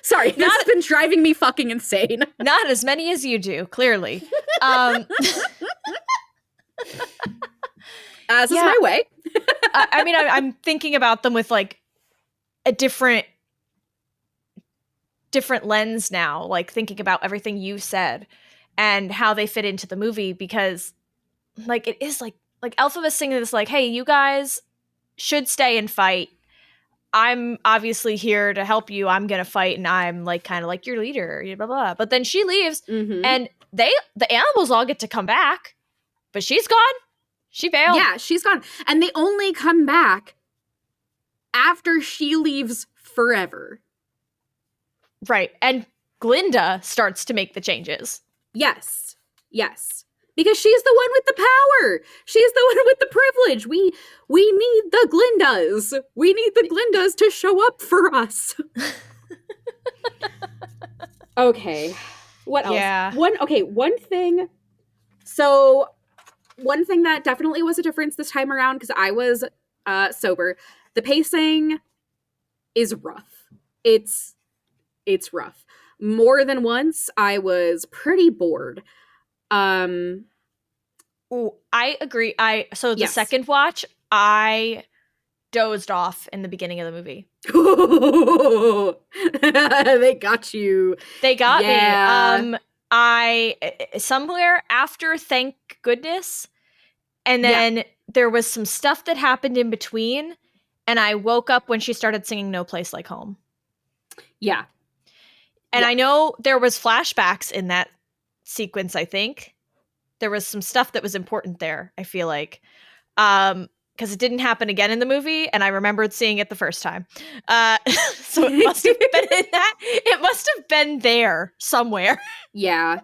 Sorry, this has been driving me fucking insane. Not as many as you do, clearly. As is my way. I mean, I'm thinking about them with like a different lens now, like thinking about everything you said and how they fit into the movie, because like it is like Elphaba singing this like, hey, you guys should stay and fight. I'm obviously here to help you. I'm gonna fight, and I'm like kind of like your leader, blah, blah, blah. But then she leaves, and the animals all get to come back, but she's gone. She bailed. Yeah, she's gone. And they only come back after she leaves forever. Right. And Glinda starts to make the changes. Yes. Because she's the one with the power. She's the one with the privilege. We need the Glindas. We need the Glindas to show up for us. Okay. What else? Yeah. One thing. So, one thing that definitely was a difference this time around, because I was sober, the pacing is rough. It's rough. More than once, I was pretty bored. Ooh, I agree. So the Yes. second watch, I dozed off in the beginning of the movie. They got you. They got Yeah. me. I somewhere after, thank goodness, and then there was some stuff that happened in between, and I woke up when she started singing "No Place Like Home." Yeah. And I know there was flashbacks in that sequence. I think there was some stuff that was important there, I feel like, because it didn't happen again in the movie, and I remembered seeing it the first time. So it must have been in that. It must have been there somewhere. Yeah.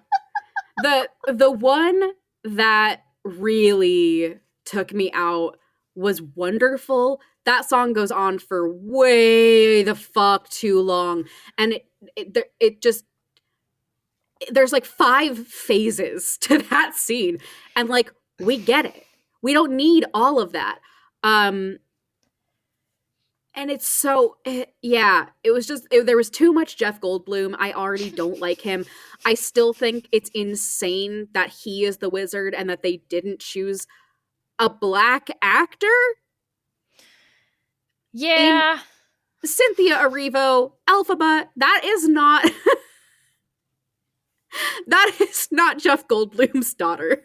The one that really Took Me Out was wonderful. That song goes on for way the fuck too long. And it just, there's like 5 phases to that scene. And like, we get it. We don't need all of that. And it's so, it was just, there was too much Jeff Goldblum. I already don't like him. I still think it's insane that he is the wizard and that they didn't choose a black actor. Yeah. Cynthia Erivo, Elphaba, that is not that is not Jeff Goldblum's daughter.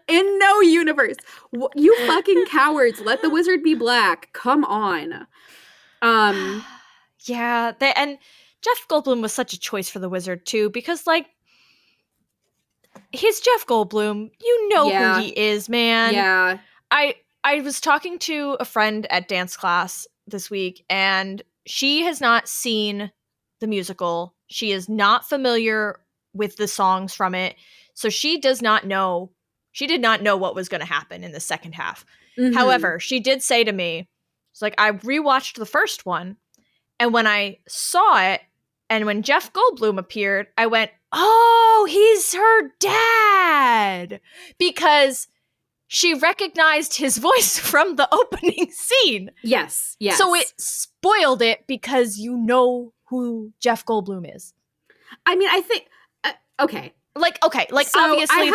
In no universe. You fucking cowards, let the wizard be black. Come on. Yeah, and Jeff Goldblum was such a choice for the wizard too, because like, he's Jeff Goldblum. You know who he is, man. Yeah. I was talking to a friend at dance class this week, and she has not seen the musical. She is not familiar with the songs from it. So she did not know what was going to happen in the second half. Mm-hmm. However, she did say to me, it's like, I rewatched the first one, and when I saw it, and when Jeff Goldblum appeared, I went, oh, he's her dad! Because she recognized his voice from the opening scene. Yes. So it spoiled it because you know who Jeff Goldblum is. I mean, I think, okay. Okay, so obviously,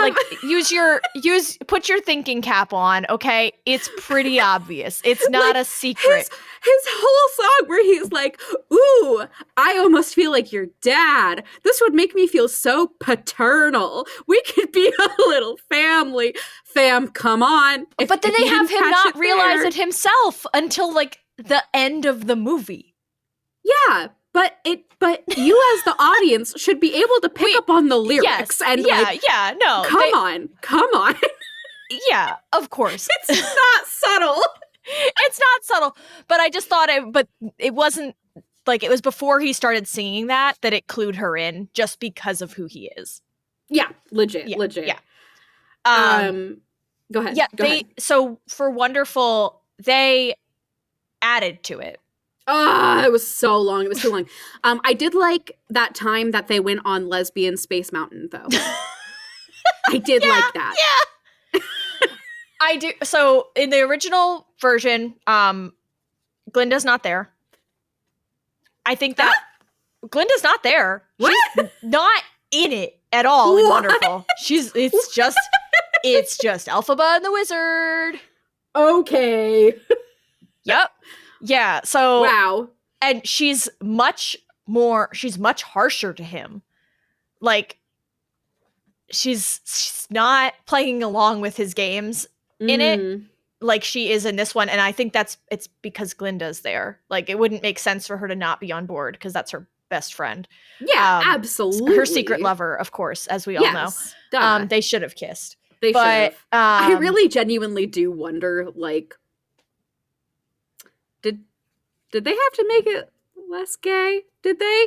put your thinking cap on, okay? It's pretty obvious. It's not a secret. His whole song where he's like, ooh, I almost feel like your dad. This would make me feel so paternal. We could be a little family. Fam, come on. But then they have him not realize it himself until like the end of the movie. Yeah. But you as the audience should be able to pick up on the lyrics come on. Yeah, of course. It's not subtle. It's not subtle. But I just thought it wasn't like, it was before he started singing that it clued her in just because of who he is. Yeah, legit. Yeah. Go ahead. Yeah, go ahead. So for Wonderful, they added to it. It was so long. It was too long. I did like that time that they went on Lesbian Space Mountain, though. I did like that. Yeah. I do. So in the original version, Glinda's not there. I think that Glinda's not there. What? She's not in it at all in Wonderful. It's just Elphaba and the Wizard. Okay. Yep. Yeah, so wow. And she's much harsher to him. Like, she's not playing along with his games in it like she is in this one, and I think it's because Glinda's there. Like, it wouldn't make sense for her to not be on board because that's her best friend. Yeah, absolutely. Her secret lover, of course, as we all know. They should have kissed. They should have. I really genuinely do wonder, like, did they have to make it less gay? Did they?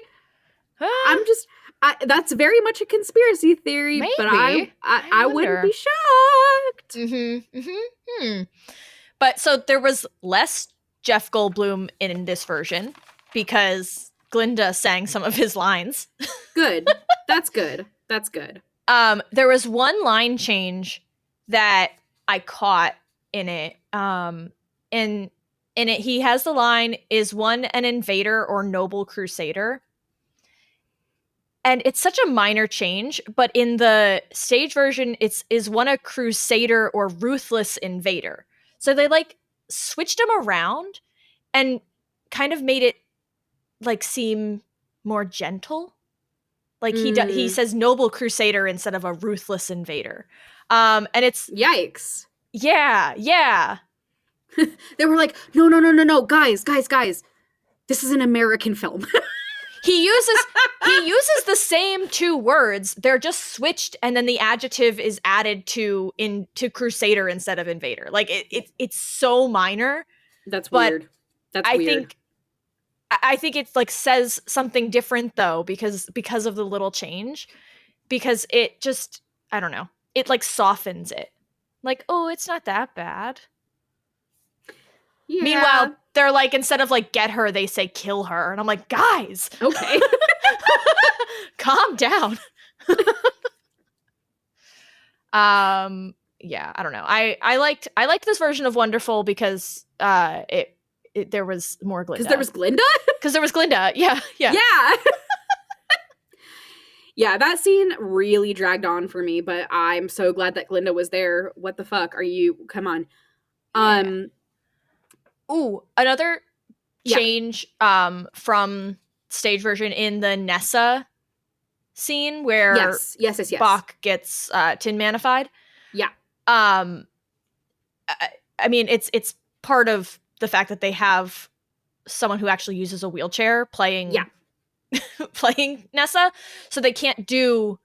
That's very much a conspiracy theory, maybe. But I wouldn't be shocked. Mm-hmm. But so there was less Jeff Goldblum in this version because Glinda sang some of his lines. Good. That's good. That's good. There was one line change that I caught in it. In it, he has the line, "Is one an invader or noble crusader?" And it's such a minor change, but in the stage version, is one a crusader or ruthless invader? So they like switched him around and kind of made it like seem more gentle. Like he says noble crusader instead of a ruthless invader. And it's yikes. Yeah. They were like, no, guys. This is an American film. He uses the same 2 words. They're just switched, and then the adjective is added to crusader instead of invader. Like it's so minor. That's weird. That's weird. I think it's like says something different though because of the little change. Because it just, I don't know. it like softens it. Like, oh, it's not that bad. Yeah. Meanwhile, they're like, instead of like get her, they say kill her. And I'm like, guys, Okay. calm down. Yeah, I don't know. I liked this version of Wonderful because there was more Glinda. Because there was Glinda? Because there was Glinda. Yeah. Yeah. Yeah, that scene really dragged on for me, but I'm so glad that Glinda was there. What the fuck are you? Come on. Ooh, another Yeah. change from stage version in the Nessa scene where yes. Bach gets Tin Manified. Yeah. I mean, it's part of the fact that they have someone who actually uses a wheelchair playing playing Nessa, so they can't do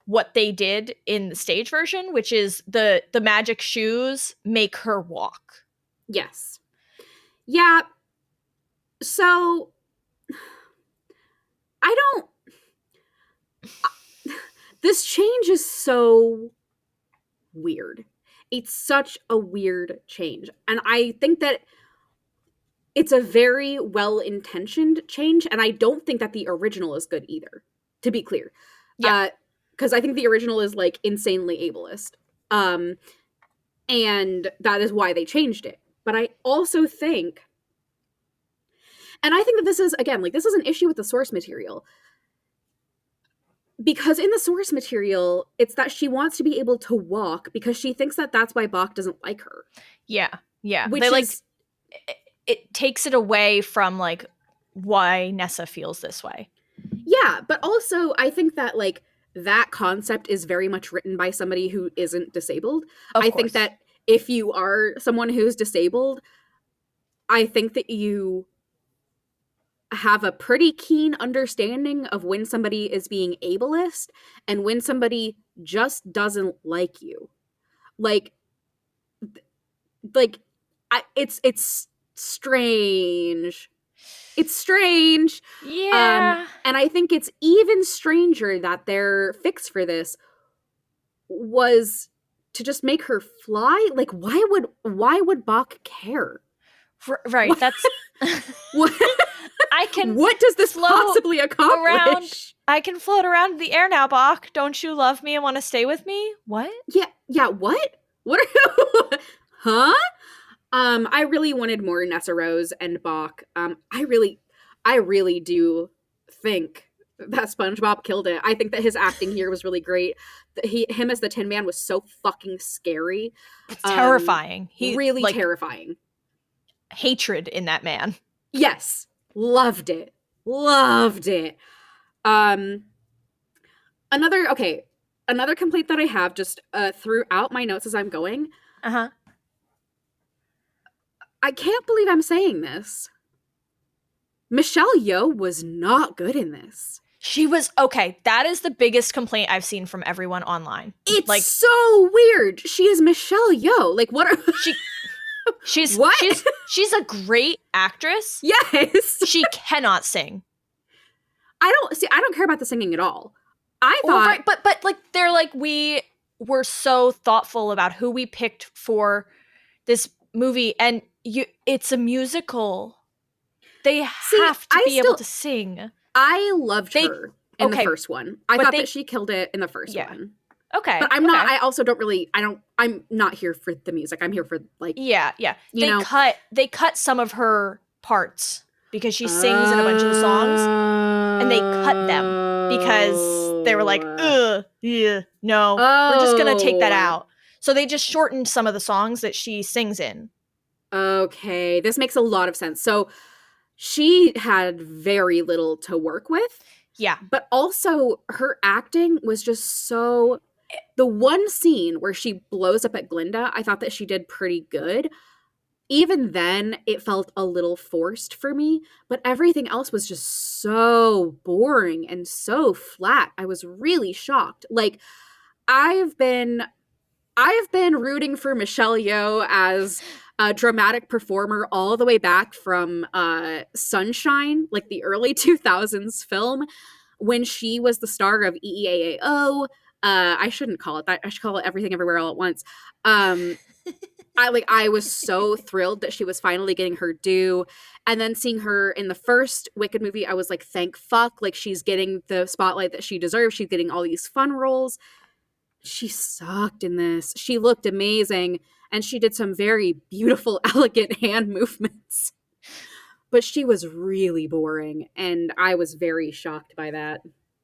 what they did in the stage version, which is the magic shoes make her walk. Yes. Yeah. So I don't this change is so weird. It's such a weird change. And I think that it's a very well-intentioned change, and I don't think that the original is good either, to be clear. Yeah. Because I think the original is, like, insanely ableist. And that is why they changed it. But I also think, and I think that this is, again, like, this is an issue with the source material. Because in the source material, it's that she wants to be able to walk because she thinks that that's why Bach doesn't like her. Yeah. Which They, like, is... it takes it away from, like, why Nessa feels this way. Yeah, but also I think that, like, that concept is very much written by somebody who isn't disabled. Of I course. think that if you are someone who's disabled, I think that you have a pretty keen understanding of when somebody is being ableist and when somebody just doesn't like you. It's strange. It's strange. Yeah. And I think it's even stranger that their fix for this was to just make her fly. Like, why would Bach care? Right. What? That's What? I can What does this float possibly accomplish? I can float around in the air now, Bach. Don't you love me and want to stay with me? What? Yeah, what? What are you? Huh? I really wanted more Nessa Rose and Bach. I really do think that SpongeBob killed it. I think that his acting here was really great. Him as the Tin Man was so fucking scary. It's terrifying. He really, like, terrifying. Hatred in that man. Yes. Loved it. Another complaint that I have just throughout my notes as I'm going. Uh-huh. I can't believe I'm saying this. Michelle Yeoh was not good in this. She was okay. That is the biggest complaint I've seen from everyone online. It's like so weird. She is Michelle Yeoh. Like, what are she's what? She's a great actress. Yes. She cannot sing. I don't care about the singing at all. I thought, right, but like they're like, we were so thoughtful about who we picked for this movie, and it's a musical. They have to be able to sing. I loved her in the first one. I thought that she killed it in the first one. Okay. But I'm not, I also don't really, I'm not here for the music. I'm here for, like, yeah. They cut some of her parts because she sings in a bunch of the songs, and they cut them because they were like, we're just gonna take that out. So they just shortened some of the songs that she sings in. Okay, this makes a lot of sense. So she had very little to work with. Yeah. But also her acting was just so... The one scene where she blows up at Glinda, I thought that she did pretty good. Even then, it felt a little forced for me, but everything else was just so boring and so flat. I was really shocked. Like, I've been rooting for Michelle Yeoh as a dramatic performer all the way back from Sunshine, like the early 2000s film, when she was the star of EEAAO. I shouldn't call it that. I should call it Everything Everywhere All at Once. I was so thrilled that she was finally getting her due. And then seeing her in the first Wicked movie, I was like, thank fuck. Like, she's getting the spotlight that she deserves. She's getting all these fun roles. She sucked in this. She looked amazing. And she did some very beautiful, elegant hand movements. But she was really boring. And I was very shocked by that.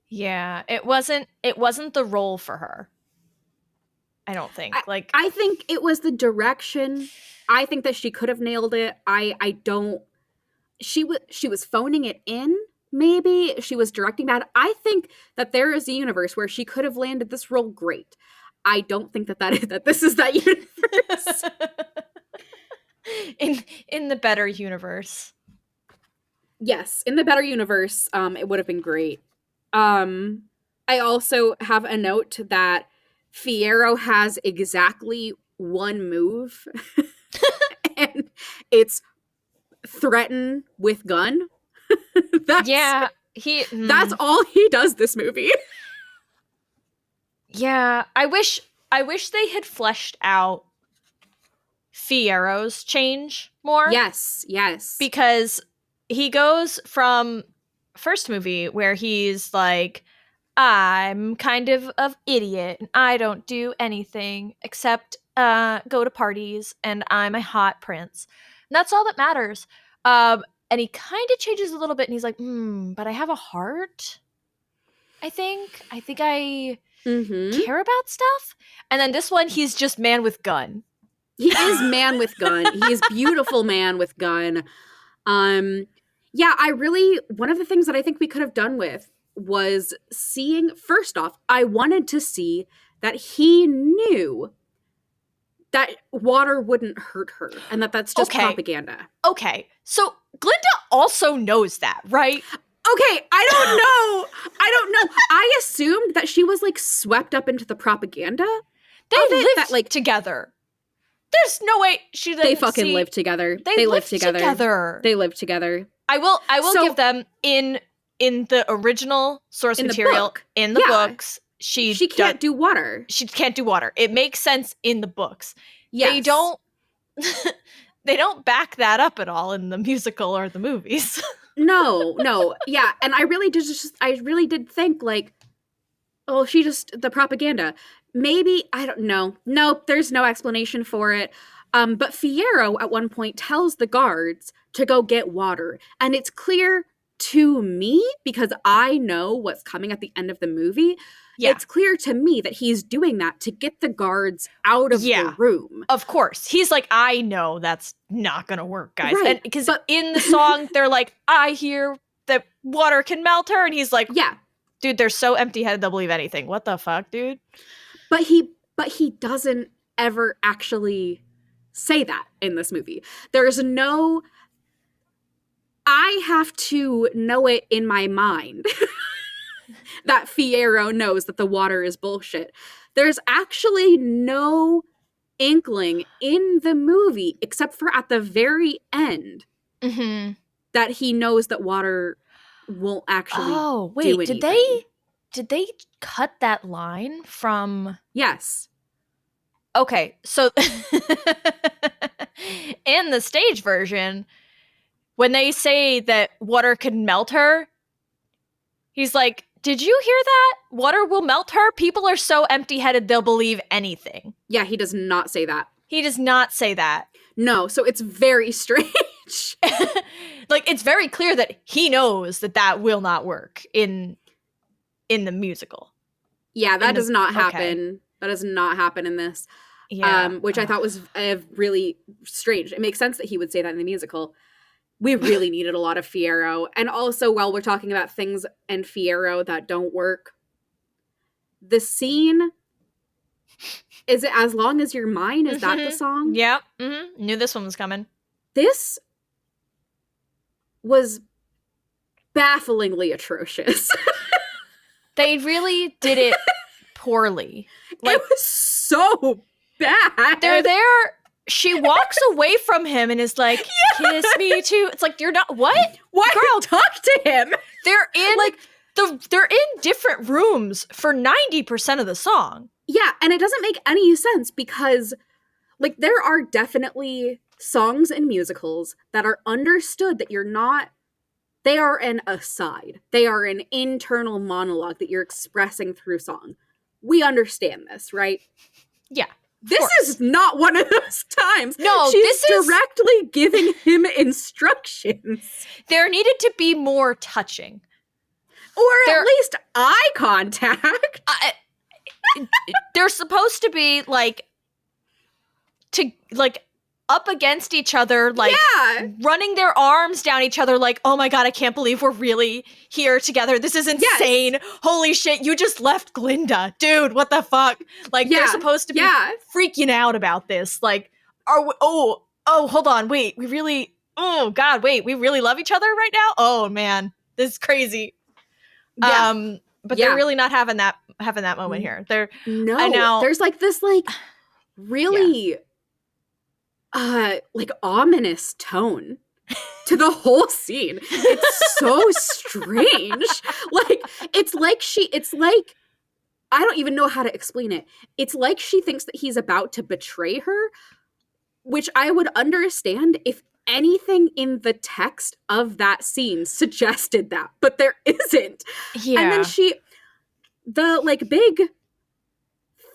Yeah, it wasn't the role for her. I don't think. I think it was the direction. I think that she could have nailed it. I don't. She was phoning it in. Maybe she was directing bad. I think that there is a universe where she could have landed this role great. I don't think that this is that universe. in the better universe. Yes, in the better universe, it would have been great. I also have a note that Fiyero has exactly one move, and it's threaten with gun. That's all he does this movie. Yeah, I wish they had fleshed out Fiyero's change more. Yes. Because he goes from first movie where he's like, I'm kind of idiot and I don't do anything except go to parties and I'm a hot prince. And that's all that matters. And he kind of changes a little bit and he's like, but I have a heart. I think I care about stuff. And then this one, he's just man with gun. He is man with gun. He is beautiful man with gun. Yeah, one of the things that I think we could have done with was seeing, first off, I wanted to see that he knew that water wouldn't hurt her and that's just propaganda. Okay, so Glinda also knows that, right? Okay, I don't know. I assumed that she was like swept up into the propaganda. They lived together. There's no way she didn't. They fucking live together. They live together. They live together. I will give them in the original source material in the books. She can't do water. She can't do water. It makes sense in the books. Yes. They don't back that up at all in the musical or the movies. No. Yeah, and I really did think like, oh, she just the propaganda. Maybe, I don't know. Nope, there's no explanation for it. But Fiyero at one point tells the guards to go get water. And it's clear to me, because I know what's coming at the end of the movie, it's clear to me that he's doing that to get the guards out of the room. Of course. He's like, I know that's not going to work, guys. Right. And because in the song, they're like, I hear that water can melt her. And he's like, yeah, dude, they're so empty-headed they'll believe anything. What the fuck, dude? But he doesn't ever actually say that in this movie. There's no, I have to know it in my mind that Fiyero knows that the water is bullshit. There's actually no inkling in the movie, except for at the very end, that he knows that water won't actually do anything. Did they cut that line from... Yes. Okay, so in the stage version, when they say that water can melt her, he's like, did you hear that? Water will melt her? People are so empty-headed they'll believe anything. Yeah, he does not say that. He does not say that. No, so it's very strange. Like, it's very clear that he knows that will not work in the musical. Yeah, that does not happen. Okay. That does not happen in this. Yeah. Which I thought was really strange. It makes sense that he would say that in the musical. We really needed a lot of Fiyero. And also, while we're talking about things in Fiyero that don't work, the scene, is it As Long As You're Mine? Is that the song? Yep. Knew this one was coming. This was bafflingly atrocious. They really did it poorly. Like, it was so bad. They're there. She walks away from him and is like, kiss me too. It's like, you're not, what? Why girl talk to him? They're in they're in different rooms for 90% of the song. Yeah, and it doesn't make any sense because, like, there are definitely songs in musicals that are understood that you're not, they are an aside. They are an internal monologue that you're expressing through song. We understand this, right? Yeah. This is not one of those times. No, She's this is directly giving him instructions. There needed to be more touching. Or at least eye contact. They're supposed to be like up against each other, like running their arms down each other, like, oh my god, I can't believe we're really here together. This is insane. Yes. Holy shit, you just left Glinda. Dude, what the fuck? Like, they're supposed to be freaking out about this. Like, hold on, wait, we really love each other right now? Oh man, this is crazy. Yeah. But they're really not having that moment here. There's like this like really like ominous tone to the whole scene. It's so strange. Like it's like I don't even know how to explain it. It's like she thinks that he's about to betray her, which I would understand if anything in the text of that scene suggested that, but there isn't. Yeah. And then the like big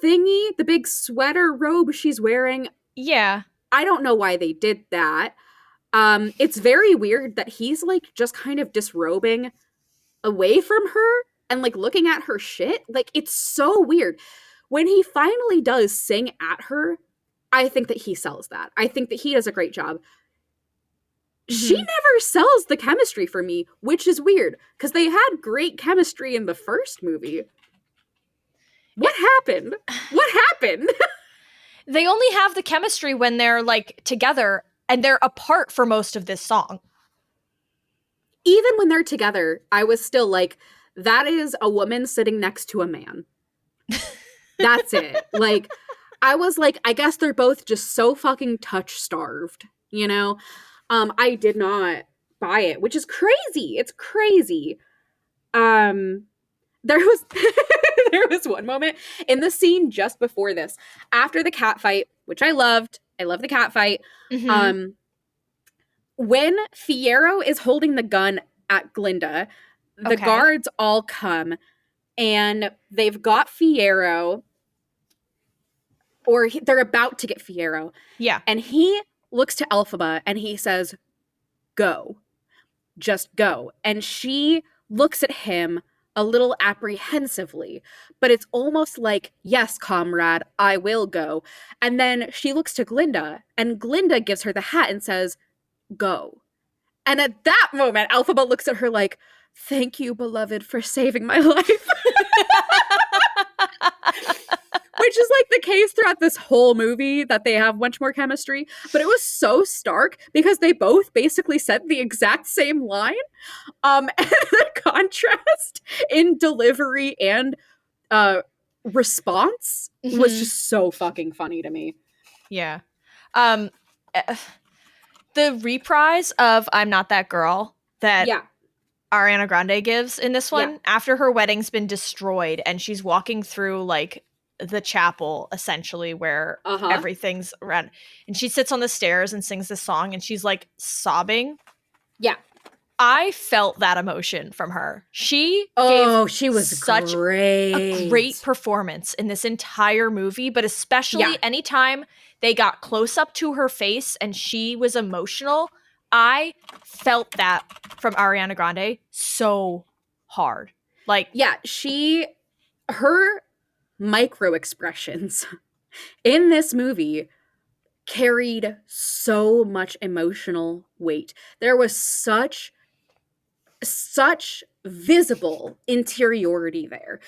thingy, the big sweater robe she's wearing. Yeah. I don't know why they did that. It's very weird that he's like just kind of disrobing away from her and like looking at her shit. Like it's so weird. When he finally does sing at her, I think that he sells that. I think that he does a great job. She never sells the chemistry for me, which is weird because they had great chemistry in the first movie. What happened? What happened? They only have the chemistry when they're like together and they're apart for most of this song. Even when they're together, I was still like, that is a woman sitting next to a man. That's it. Like, I was like, I guess they're both just so fucking touch starved, you know? I did not buy it, which is crazy. It's crazy. There was one moment in the scene just before this, after the cat fight, which I loved. I love the cat fight. When Fiyero is holding the gun at Glinda, the guards all come and they've got Fiyero, or they're about to get Fiyero. Yeah. And he looks to Elphaba and he says, go. Just go. And she looks at him a little apprehensively, but it's almost like, yes, comrade, I will go. And then she looks to Glinda, and Glinda gives her the hat and says, go. And at that moment, Elphaba looks at her like, thank you, beloved, for saving my life. Which is like the case throughout this whole movie, that they have much more chemistry. But it was so stark because they both basically said the exact same line. And the contrast in delivery and response was just so fucking funny to me. Yeah. The reprise of I'm Not That Girl that Ariana Grande gives in this one, after her wedding's been destroyed and she's walking through like the chapel essentially where everything's around, and she sits on the stairs and sings this song and she's like sobbing. Yeah. I felt that emotion from her. She was such a great performance in this entire movie, but especially anytime they got close up to her face and she was emotional, I felt that from Ariana Grande so hard. Like, yeah, her micro expressions in this movie carried so much emotional weight. There was such visible interiority there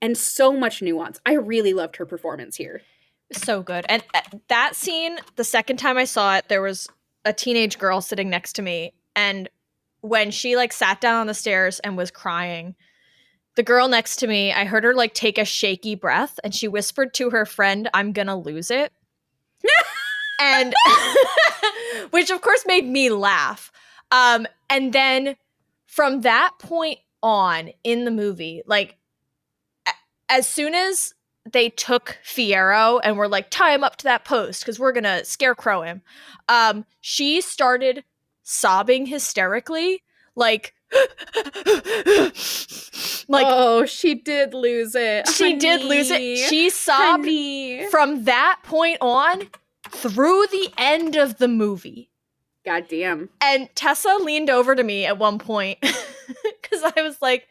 and so much nuance. I really loved her performance here. So good. And that scene, the second time I saw it, there was a teenage girl sitting next to me, and when she like sat down on the stairs and was crying, the girl next to me, I heard her like take a shaky breath and she whispered to her friend, I'm gonna lose it. And which of course made me laugh. And then from that point on in the movie, like as soon as they took Fierro and were like, tie him up to that post because we're gonna scarecrow him, she started sobbing hysterically, like like oh, she did lose it. she did lose it. She sobbed from that point on through the end of the movie. God damn. And Tessa leaned over to me at one point because I was like,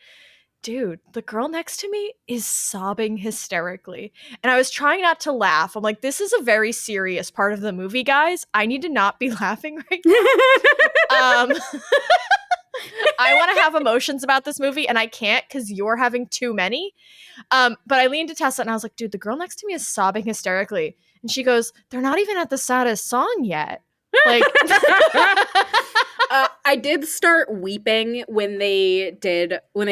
dude, the girl next to me is sobbing hysterically. And I was trying not to laugh. I'm like, this is a very serious part of the movie, guys. I need to not be laughing right now. I want to have emotions about this movie, and I can't because you're having too many. But I leaned to Tessa, and I was like, dude, the girl next to me is sobbing hysterically. And she goes, they're not even at the saddest song yet. Like, I did start weeping when they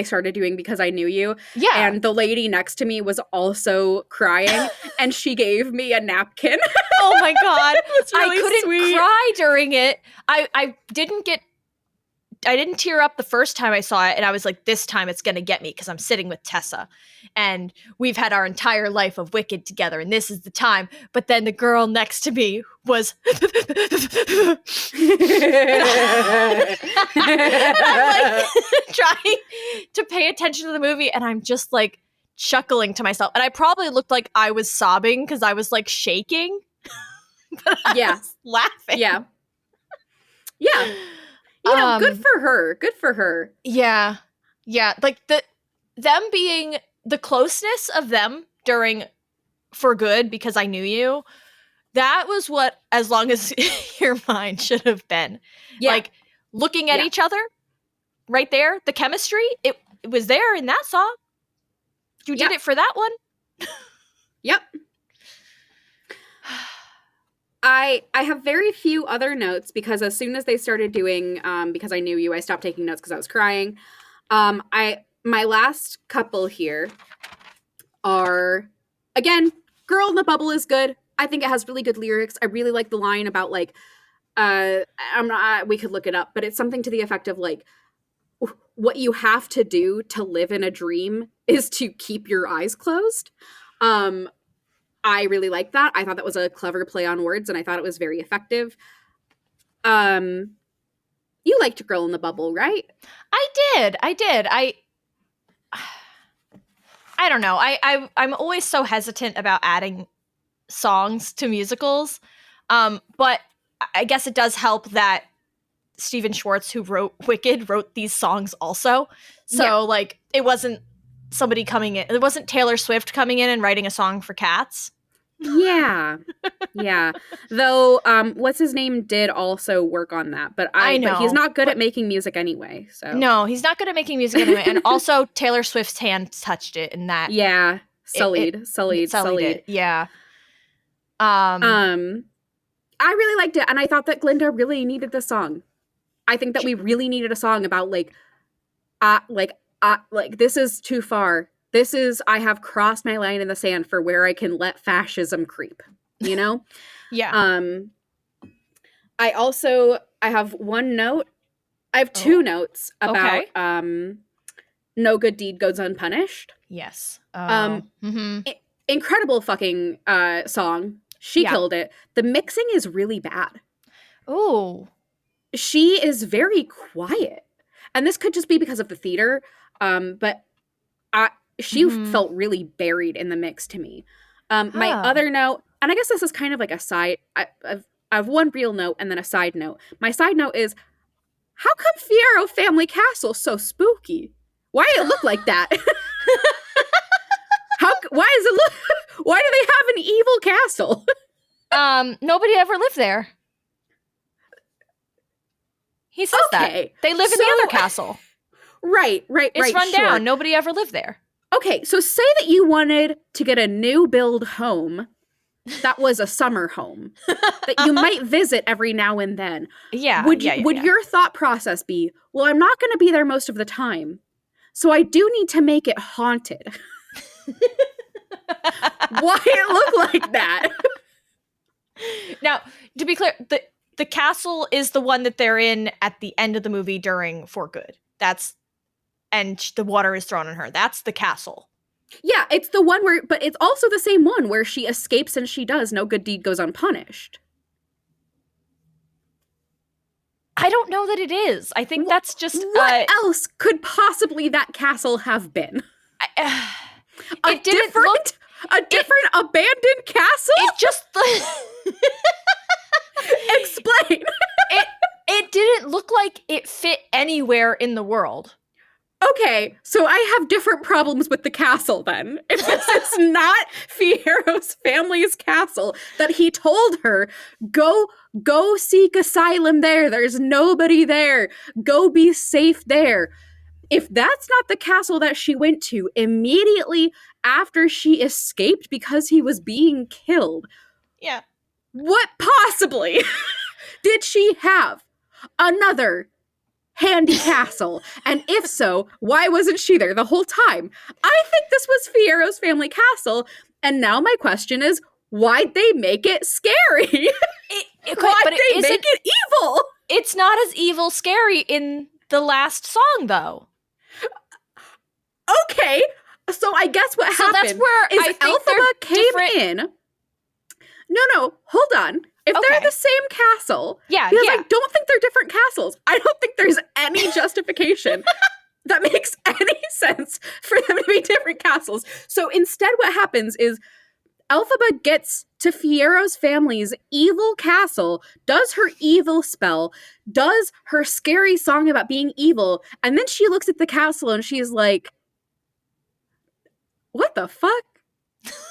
started doing Because I Knew You. Yeah. And the lady next to me was also crying, and she gave me a napkin. Oh my God. really I couldn't sweet. cry during it. I didn't tear up the first time I saw it, and I was like, this time it's gonna get me because I'm sitting with Tessa and we've had our entire life of Wicked together and this is the time. But then the girl next to me was I'm like trying to pay attention to the movie, and I'm just like chuckling to myself, and I probably looked like I was sobbing because I was like shaking. But I was laughing. Yeah. You know, good for her. Good for her. Yeah. Yeah. Like them being the closeness of them during For Good, Because I Knew You, that was what As Long As Your Mind should have been. Yeah. Like looking at each other right there, the chemistry, it was there in that song. You did it for that one. Yep. I have very few other notes because as soon as they started doing Because I Knew You, I stopped taking notes because I was crying. My last couple here are, again, Girl in the Bubble is good. I think it has really good lyrics. I really like the line about like we could look it up, but it's something to the effect of like, what you have to do to live in a dream is to keep your eyes closed. I really like that. I thought that was a clever play on words, and I thought it was very effective. You liked Girl in the Bubble, right? I did. I don't know. I'm always so hesitant about adding songs to musicals. But I guess it does help that Stephen Schwartz, who wrote Wicked, wrote these songs also. So like it wasn't somebody coming in. It wasn't Taylor Swift coming in and writing a song for Cats. Yeah. Yeah. Though what's his name did also work on that, but I know, but he's not good at making music anyway. So no, he's not good at making music anyway. And also Taylor Swift's hand touched it in that. Yeah. Sullied. It. Yeah. I really liked it, and I thought that Glinda really needed the song. I think that we really needed a song about like this is too far. This is, I have crossed my line in the sand for where I can let fascism creep, you know? Yeah. I have one note. I have two notes about No Good Deed Goes Unpunished. Yes. Incredible fucking song. She killed it. The mixing is really bad. Oh. She is very quiet. And this could just be because of the theater, but she felt really buried in the mix to me. My other note, and I guess this is kind of like a side, I have one real note and then a side note. My side note is, how come Fierro Family Castle so spooky? Why it look like that? Why do they have an evil castle? Nobody ever lived there. He says that. They live in the other castle. Right. It's run down. Nobody ever lived there. Okay, so say that you wanted to get a new build home that was a summer home that you might visit every now and then. Yeah. Would your thought process be, well, I'm not going to be there most of the time, so I do need to make it haunted? Why it look like that? Now, to be clear, the castle is the one that they're in at the end of the movie during For Good. That's and the water is thrown on her. That's the castle. Yeah, it's the one where, but it's also the same one where she escapes and she does no good deed goes unpunished. I don't know that it is. I think that's just what else could possibly that castle have been? A different abandoned castle? It just Explain. it didn't look like it fit anywhere in the world. Okay, so I have different problems with the castle then. If this is not Fiero's family's castle, that he told her, go seek asylum there. There's nobody there. Go be safe there. If that's not the castle that she went to immediately after she escaped because he was being killed, Yeah. what possibly did she have? Another handy castle? And if so, why wasn't she there the whole time? I think this was Fiero's family castle, and now my question is, why'd they make it scary? Why'd they make it evil? It's not as evil scary in the last song, though. Okay, so I guess what happened that's where is I think Elphaba came different. in. No, hold on. If they're Okay. the same castle, Yeah, because yeah. I don't think they're different castles. I don't think there's any justification that makes any sense for them to be different castles. So instead what happens is Elphaba gets to Fiero's family's evil castle, does her evil spell, does her scary song about being evil, and then she looks at the castle and she's like, what the fuck?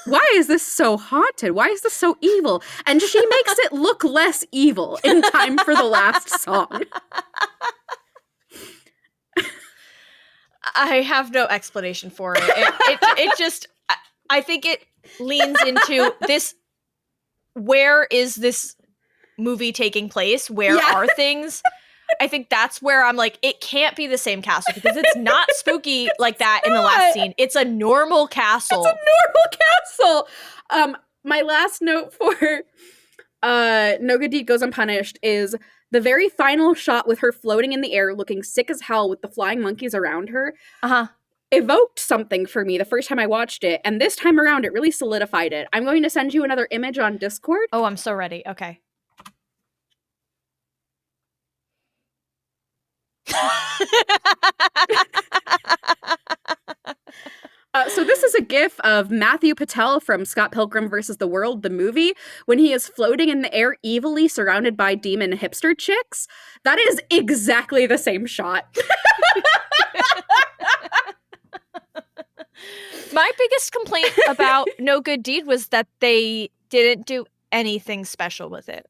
Why is this so haunted? Why is this so evil? And she makes it look less evil in time for the last song. I have no explanation for it. It just, I think it leans into this. Where is this movie taking place? Where are things? I think that's where I'm like, it can't be the same castle because it's not spooky like that in the last scene. It's a normal castle. It's a normal castle. My last note for No Good Deed Goes Unpunished is the very final shot with her floating in the air looking sick as hell with the flying monkeys around her. Evoked something for me the first time I watched it, and this time around it really solidified it. I'm going to send you another image on Discord. Oh, I'm so ready. Okay. So this is a gif of Matthew Patel from Scott Pilgrim vs. the World, the movie, when he is floating in the air evilly surrounded by demon hipster chicks. That is exactly the same shot. My biggest complaint about No Good Deed was that they didn't do anything special with it.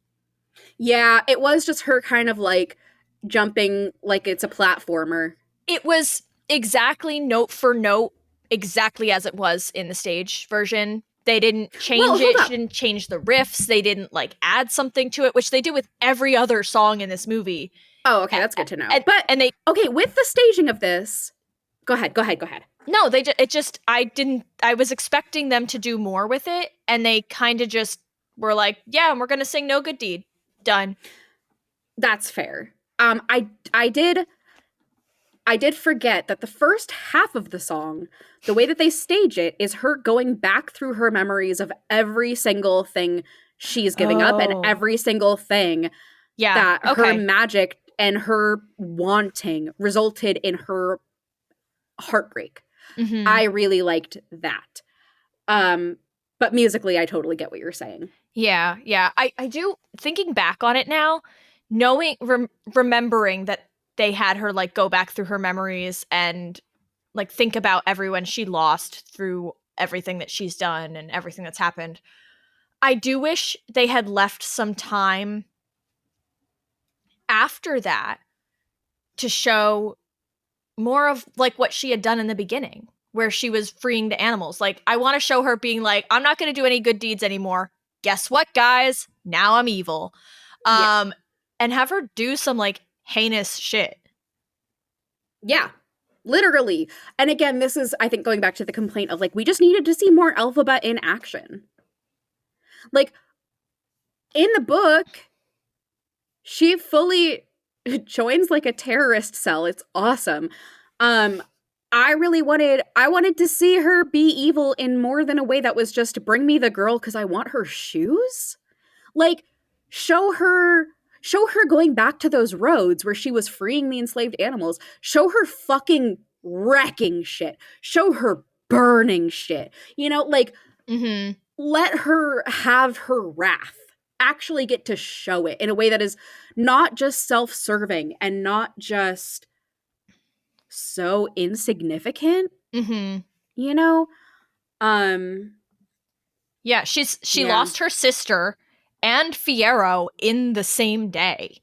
Yeah, it was just her kind of like jumping like it's a platformer. It was exactly note for note, exactly as it was in the stage version. They didn't change it. She didn't change the riffs. They didn't like add something to it, which they do with every other song in this movie. Oh, okay, that's good to know. But with the staging of this, go ahead. No, I was expecting them to do more with it, and they kind of just were like, yeah, we're going to sing No Good Deed. Done. That's fair. I did forget that the first half of the song, the way that they stage it is her going back through her memories of every single thing she's giving up and every single thing that her magic and her wanting resulted in her heartbreak. Mm-hmm. I really liked that. But musically, I totally get what you're saying. Yeah. I do, thinking back on it now, remembering that they had her like go back through her memories and like think about everyone she lost through everything that she's done and everything that's happened. I do wish they had left some time after that to show more of like what she had done in the beginning, where she was freeing the animals. Like, I want to show her being like, I'm not going to do any good deeds anymore. Guess what, guys? Now I'm evil. And have her do some like heinous shit. Yeah, literally. And again, this is, I think, going back to the complaint of like, we just needed to see more Elphaba in action. Like, in the book, she fully joins like a terrorist cell. It's awesome. I wanted to see her be evil in more than a way that was just bring me the girl because I want her shoes. Like, show her going back to those roads where she was freeing the enslaved animals. Show her fucking wrecking shit. Show her burning shit. You know, like, let her have her wrath. Actually get to show it in a way that is not just self-serving and not just so insignificant. You know? Yeah, she lost her sister and Fiyero in the same day.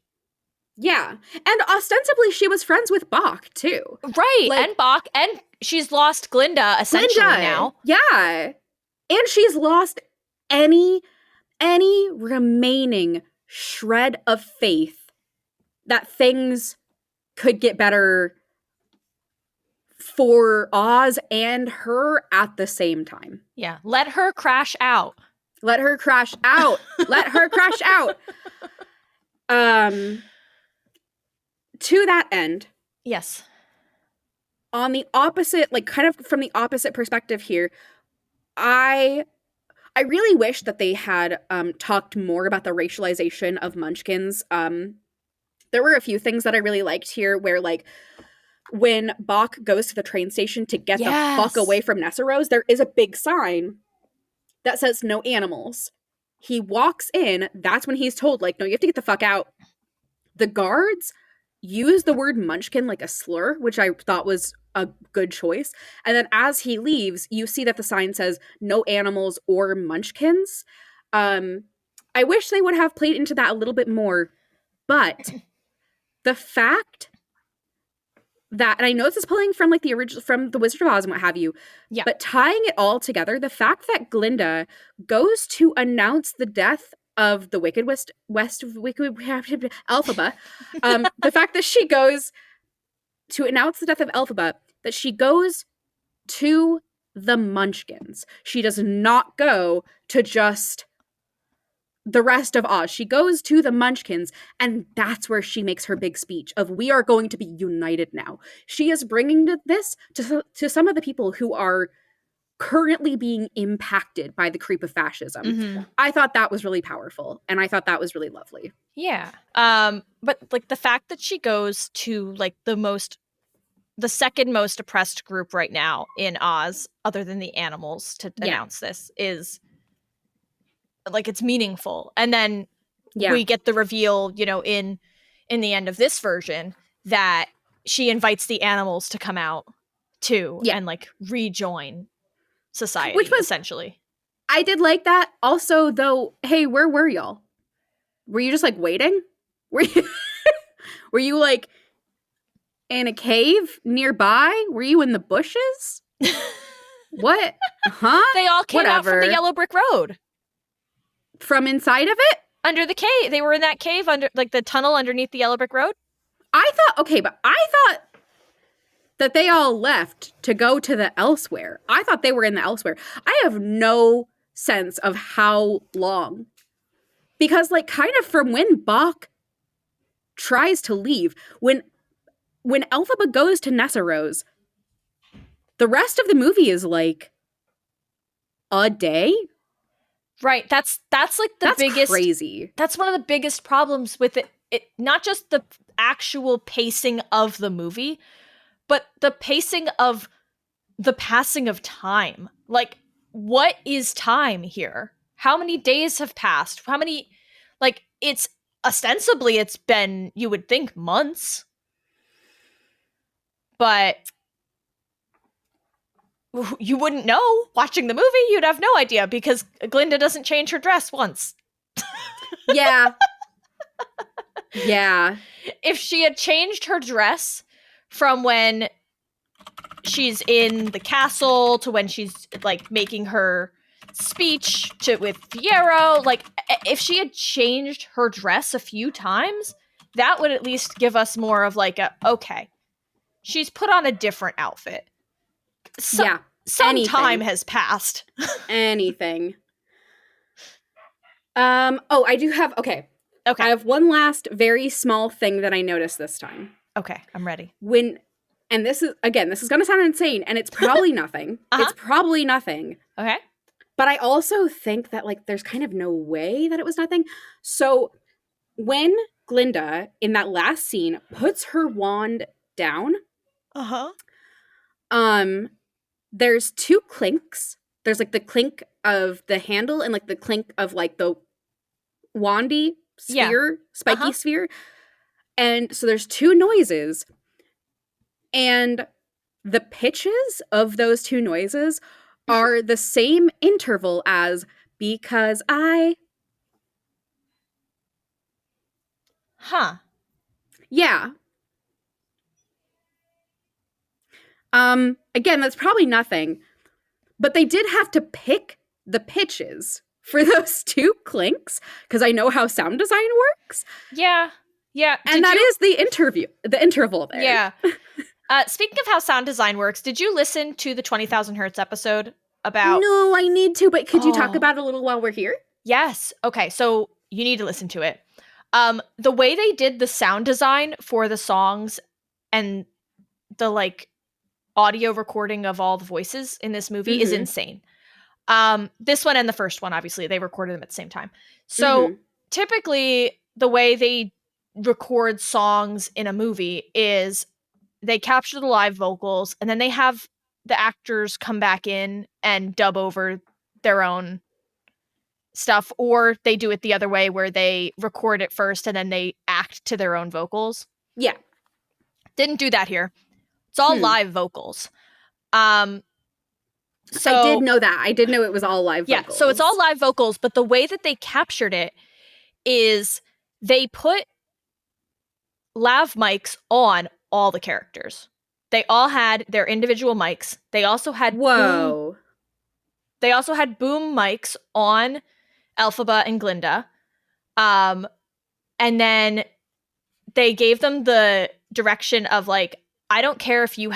Yeah. And ostensibly she was friends with Bach too. Right. Like, and Bach, and she's lost Glinda essentially now. Yeah. And she's lost any remaining shred of faith that things could get better for Oz and her at the same time. Yeah. Let her crash out. Let her crash out. Let her crash out. To that end. Yes. On the opposite, like kind of from the opposite perspective here, I really wish that they had talked more about the racialization of Munchkins. There were a few things that I really liked here where, like, when Bach goes to the train station to get the fuck away from Nessarose, there is a big sign that says no animals. He walks in, that's when he's told, like, no, you have to get the fuck out. The guards use the word munchkin like a slur, which I thought was a good choice. And then as he leaves, you see that the sign says no animals or munchkins. I wish they would have played into that a little bit more, but the fact that, and I know this is pulling from like the original, from the Wizard of Oz and what have you, but tying it all together, the fact that Glinda goes to announce the death of the Wicked West of Wicked Elphaba, the fact that she goes to announce the death of Elphaba, that she goes to the Munchkins. She does not go to just the rest of Oz. She goes to the Munchkins, and that's where she makes her big speech of, we are going to be united now. She is bringing this to some of the people who are currently being impacted by the creep of fascism. I thought that was really powerful, and I thought that was really lovely. Yeah. But like the fact that she goes to like the second most oppressed group right now in Oz, other than the animals, to announce this is like, it's meaningful. And then we get the reveal, you know, in the end of this version, that she invites the animals to come out too and like rejoin society, which was, essentially. I did like that. Also, though, hey, where were y'all? Were you just like waiting? Were you like in a cave nearby? Were you in the bushes? What? Huh? They all came out from the yellow brick road. From inside of it? Under the cave. They were in that cave under, like, the tunnel underneath the yellow brick road. I thought that they all left to go to the elsewhere. I thought they were in the elsewhere. I have no sense of how long. Because, like, kind of from when Bach tries to leave, when Elphaba goes to Nessarose, the rest of the movie is, like, a day? Right. That's like the biggest, crazy. That's one of the biggest problems with it. Not just the actual pacing of the movie, but the pacing of the passing of time. Like, what is time here? How many days have passed? How many, like, it's ostensibly it's been, you would think, months. But you wouldn't know watching the movie. You'd have no idea because Glinda doesn't change her dress once. Yeah. Yeah. If she had changed her dress from when she's in the castle to when she's like making her speech with Fiyero, like if she had changed her dress a few times, that would at least give us more of like okay, she's put on a different outfit. Some time has passed. Anything. I do have, okay. I have one last very small thing that I noticed this time. Okay, I'm ready. When and this is going to sound insane, and it's probably nothing. It's probably nothing. Okay. But I also think that, like, there's kind of no way that it was nothing. So when Glinda, in that last scene, puts her wand down, there's two clinks. There's, like, the clink of the handle and, like, the clink of, like, the wandy sphere, spiky sphere. And so there's two noises. And the pitches of those two noises are the same interval as because I. Huh. Yeah. Again, that's probably nothing. But they did have to pick the pitches for those two clinks because I know how sound design works. Yeah. Yeah. And that is the interval there. Yeah. Speaking of how sound design works, did you listen to the 20,000 Hertz episode about... No, I need to, but could you talk about it a little while we're here? Yes. Okay, so you need to listen to it. The way they did the sound design for the songs and the, like, audio recording of all the voices in this movie is insane. This one and the first one, obviously, they recorded them at the same time. So typically, the way they record songs in a movie is they capture the live vocals and then they have the actors come back in and dub over their own stuff, or they do it the other way where they record it first and then they act to their own vocals. Yeah. Didn't do that here. It's all live vocals. So I did know that. I did know it was all live vocals. Yeah, so it's all live vocals, but the way that they captured it is they put lav mics on all the characters. They all had their individual mics. They also had boom mics on Elphaba and Glinda. And then they gave them the direction of, like, I don't care if you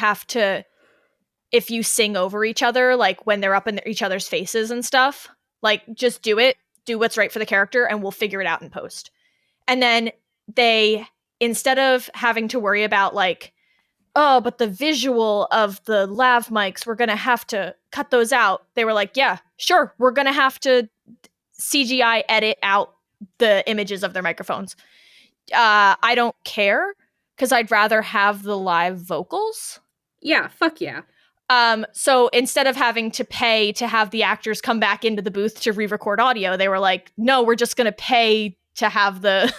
sing over each other, like when they're up in each other's faces and stuff, like, just do it, do what's right for the character, and we'll figure it out in post. And then they, instead of having to worry about, like, oh, but the visual of the lav mics, we're going to have to cut those out. They were like, yeah, sure, we're going to have to CGI edit out the images of their microphones. I don't care, because I'd rather have the live vocals. Yeah, fuck yeah. So instead of having to pay to have the actors come back into the booth to re-record audio, they were like, no, we're just going to pay to have the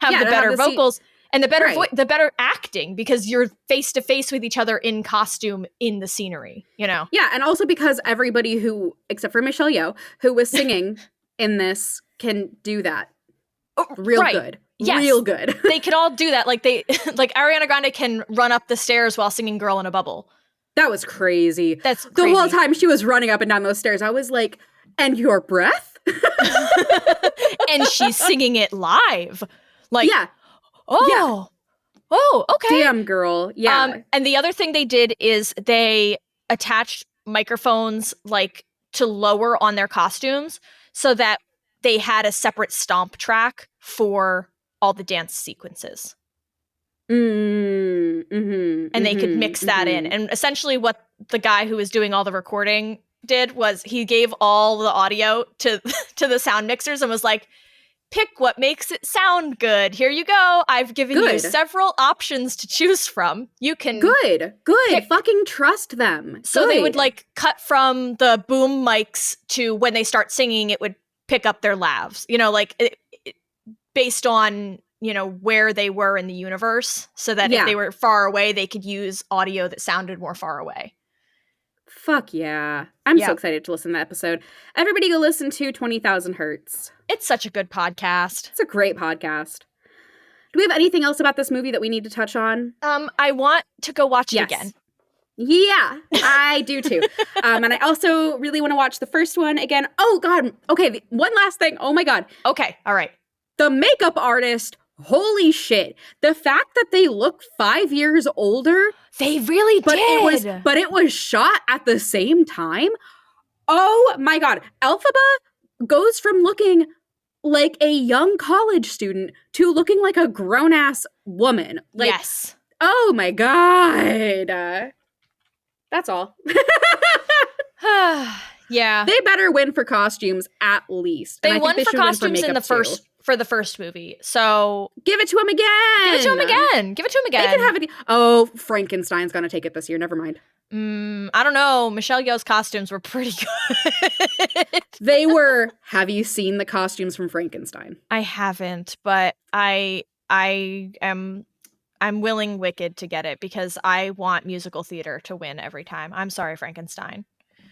better vocals and the better the better acting, because you're face to face with each other in costume in the scenery, you know? Yeah, and also because everybody who, except for Michelle Yeoh, who was singing in this, can do that. Real good. Yes. Real good. They can all do that. Like like Ariana Grande can run up the stairs while singing Girl in a Bubble. That was crazy. That's crazy. The whole time she was running up and down those stairs, I was like, and your breath? And she's singing it live. Like, yeah. Oh, okay. Damn, girl. Yeah. And the other thing they did is they attached microphones, like, to lower on their costumes so that they had a separate stomp track for all the dance sequences. And they could mix that in. And essentially what the guy who was doing all the recording did was he gave all the audio to the sound mixers and was like, pick what makes it sound good. Here you go. I've given you several options to choose from. You can Good. Fucking trust them. So they would, like, cut from the boom mics to when they start singing, it would pick up their lavs, you know, like based on, you know, where they were in the universe, so that if they were far away, they could use audio that sounded more far away. Fuck yeah. I'm so excited to listen to that episode. Everybody go listen to 20,000 Hertz. It's such a good podcast. It's a great podcast. Do we have anything else about this movie that we need to touch on? I want to go watch it again. Yeah, I do too. And I also really want to watch the first one again. Oh, God. Okay, one last thing. Oh, my God. Okay, all right. The makeup artist, holy shit. The fact that they look 5 years older. They really did. But it was shot at the same time. Oh, my God. Elphaba goes from looking like a young college student to looking like a grown-ass woman. Like, yes. Oh my god. That's all. Yeah. They better win for costumes at least. They And I won think for should win costumes in the makeup, too. first movie. So Give it to him again. give it to him again. Give it to him again. They can have it. Oh, Frankenstein's gonna take it this year. Never mind. I don't know. Michelle Yeoh's costumes were pretty good. They were. Have you seen the costumes from Frankenstein? I haven't, but I'm willing Wicked to get it because I want musical theater to win every time. I'm sorry, Frankenstein.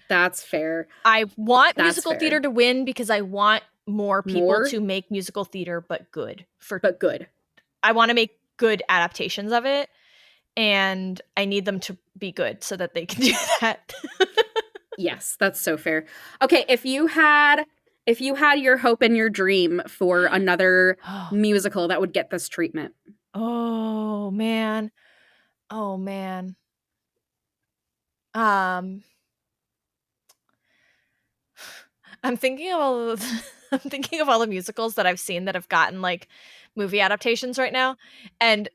That's fair. I want That's musical fair. theater to win because I want more people More? to make musical theater, but good. But good. I want to make good adaptations of it, and I need them to be good so that they can do that. Yes, that's so fair. Okay, if you had your hope and your dream for another musical that would get this treatment. Oh man. I'm thinking of all the musicals that I've seen that have gotten like movie adaptations right now, and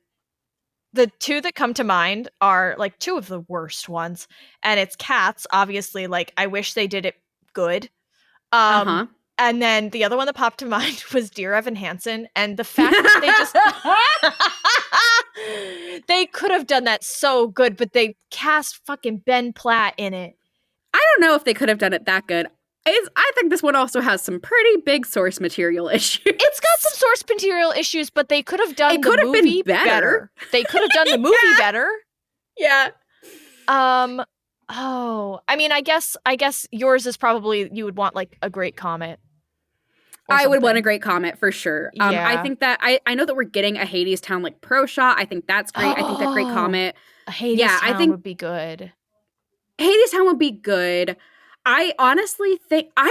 the two that come to mind are like two of the worst ones, and it's Cats, obviously. Like I wish they did it good. And then the other one that popped to mind was Dear Evan Hansen, and the fact that they just they could have done that so good, but they cast fucking Ben Platt in it. I don't know if they could have done it that good. I think this one also has some pretty big source material issues. It's got some source material issues, but they could have done the movie better. They could have done the movie better. Yeah. Oh, I mean, I guess yours is probably you would want like a Great Comet. I would want a Great Comet for sure. Yeah. I think that I know that we're getting a Hadestown like pro shot. I think that's great. I think that Great Comet. A Hadestown would be good. Hadestown would be good. I honestly think I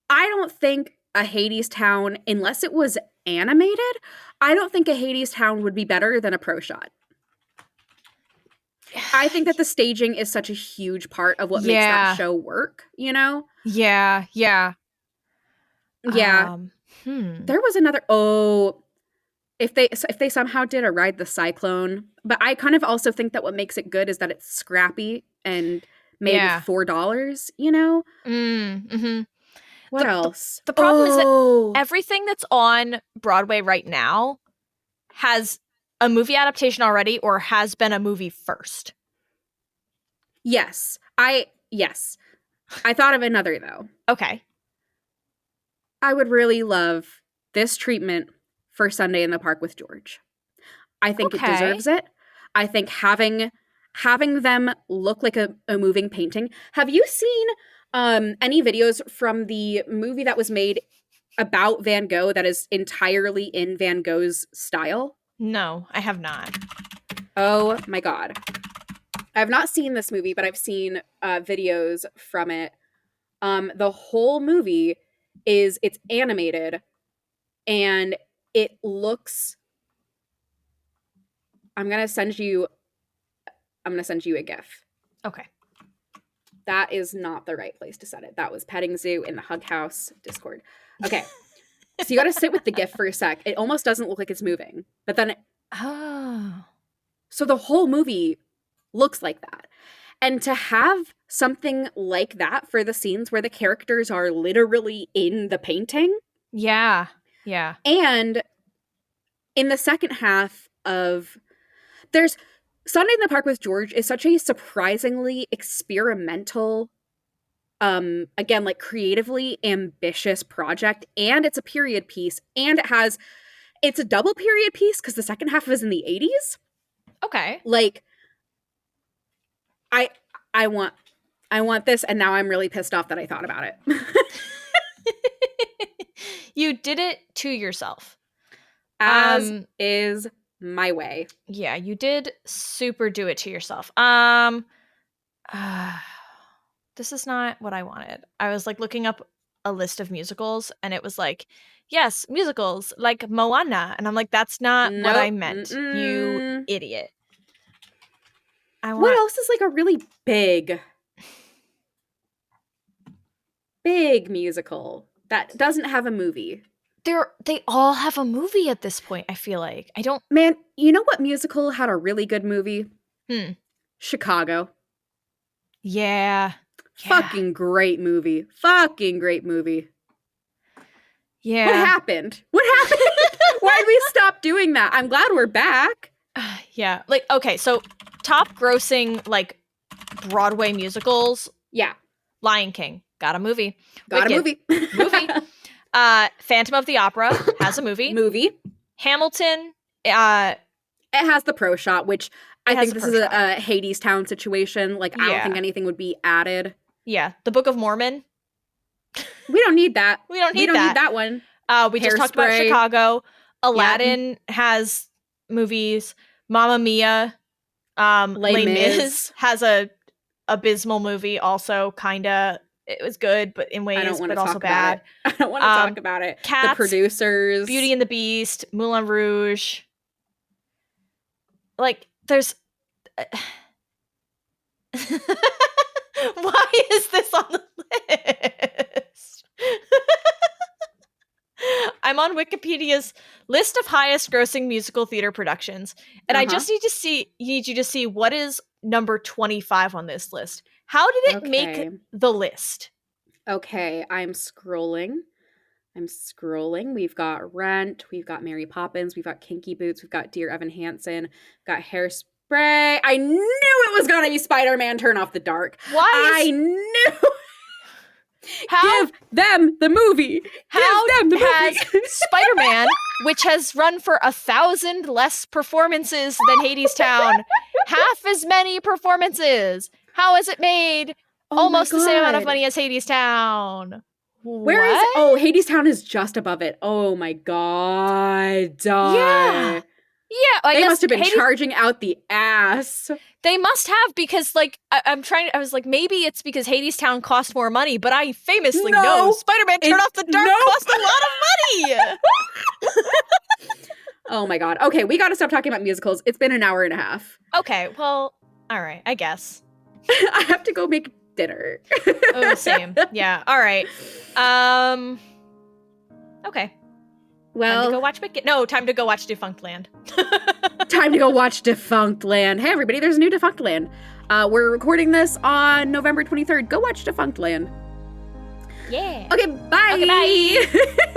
don't think a Hadestown, unless it was animated, I don't think a Hadestown would be better than a pro shot. I think that the staging is such a huge part of what makes that show work, you know? Yeah. Yeah. There was another if they somehow did a Ride the Cyclone, but I kind of also think that what makes it good is that it's scrappy and maybe $4, you know? Mm-hmm. What else? The problem is that everything that's on Broadway right now has a movie adaptation already or has been a movie first. Yes. I thought of another though. Okay. I would really love this treatment for Sunday in the Park with George. I think it deserves it. I think having them look like a moving painting. Have you seen any videos from the movie that was made about Van Gogh that is entirely in Van Gogh's style? No, I have not. Oh my God. I have not seen this movie, but I've seen videos from it. The whole movie it's animated and it looks I'm gonna send you a GIF. Okay. That is not the right place to set it. That was Petting Zoo in the Hug House Discord. Okay. So you gotta sit with the GIF for a sec. It almost doesn't look like it's moving. But then so the whole movie looks like that. And to have something like that for the scenes where the characters are literally in the painting. Yeah. And in the second half of there's Sunday in the Park with George is such a surprisingly experimental, again, like creatively ambitious project. And it's a period piece. And it's a double period piece because the second half is in the 80s. Okay. Like, I want this, and now I'm really pissed off that I thought about it. You did it to yourself. As is my way. Yeah, you did super do it to yourself. This is not what I wanted. I was like looking up a list of musicals, and it was like, yes, musicals like Moana, and I'm like, that's not what I meant. You idiot. What else is like a really big musical that doesn't have a movie? they all have a movie at this point, I feel like. I don't... Man, you know what musical had a really good movie? Chicago. Yeah. Fucking great movie. Fucking great movie. Yeah. What happened? What happened? Why'd we stop doing that? I'm glad we're back. Yeah. Like, okay, so top grossing, like, Broadway musicals. Yeah. Lion King. Got a movie. Got Wicked. a movie. Movie. Phantom of the Opera has a movie. Movie. Hamilton. It has the pro shot, which I has think the this pro is shot. a Hades Town situation. Like, I don't Yeah. think anything would be added. Yeah. The Book of Mormon. We don't need that. We don't We need don't that. need that one. We just talked about Hairspray. Chicago. Aladdin has movies. Mamma Mia. Les Mis has a abysmal movie also, kinda. It was good, but in I ways, don't want but to also talk bad. about it. I don't want to talk about it. Cats, the producers. Beauty and the Beast, Moulin Rouge. Like, there's... Why is this on the list? I'm on Wikipedia's list of highest grossing musical theater productions, and I just need you to see what is number 25 on this list. How did it make the list? Okay, I'm scrolling. We've got Rent, we've got Mary Poppins, we've got Kinky Boots, we've got Dear Evan Hansen, we've got Hairspray. I knew it was gonna be Spider-Man Turn Off the Dark. I knew. Give them the movie. How Give them the has movie. Spider-Man, which has run for 1,000 less performances than Hades Town, half as many performances? How has it made almost the same amount of money as Hades Town? Where is? Oh, Hades Town is just above it. Oh my god. Yeah. Yeah, I they guess must have been charging out the ass. They must have, because, like, I was like, maybe it's because Hades Town cost more money, but I famously know Spider-Man Turn Off the Dark cost a lot of money! Oh my god. Okay, we gotta stop talking about musicals. It's been an hour and a half. Okay, well, alright, I guess. I have to go make dinner. Oh, same. Yeah, alright. Okay. Well, time to go watch Wicked. No, time to go watch Defunct Land. Time to go watch Defunct Land. Hey, everybody, there's a new Defunct Land. We're recording this on November 23rd. Go watch Defunct Land. Yeah. Okay, bye. Okay, bye.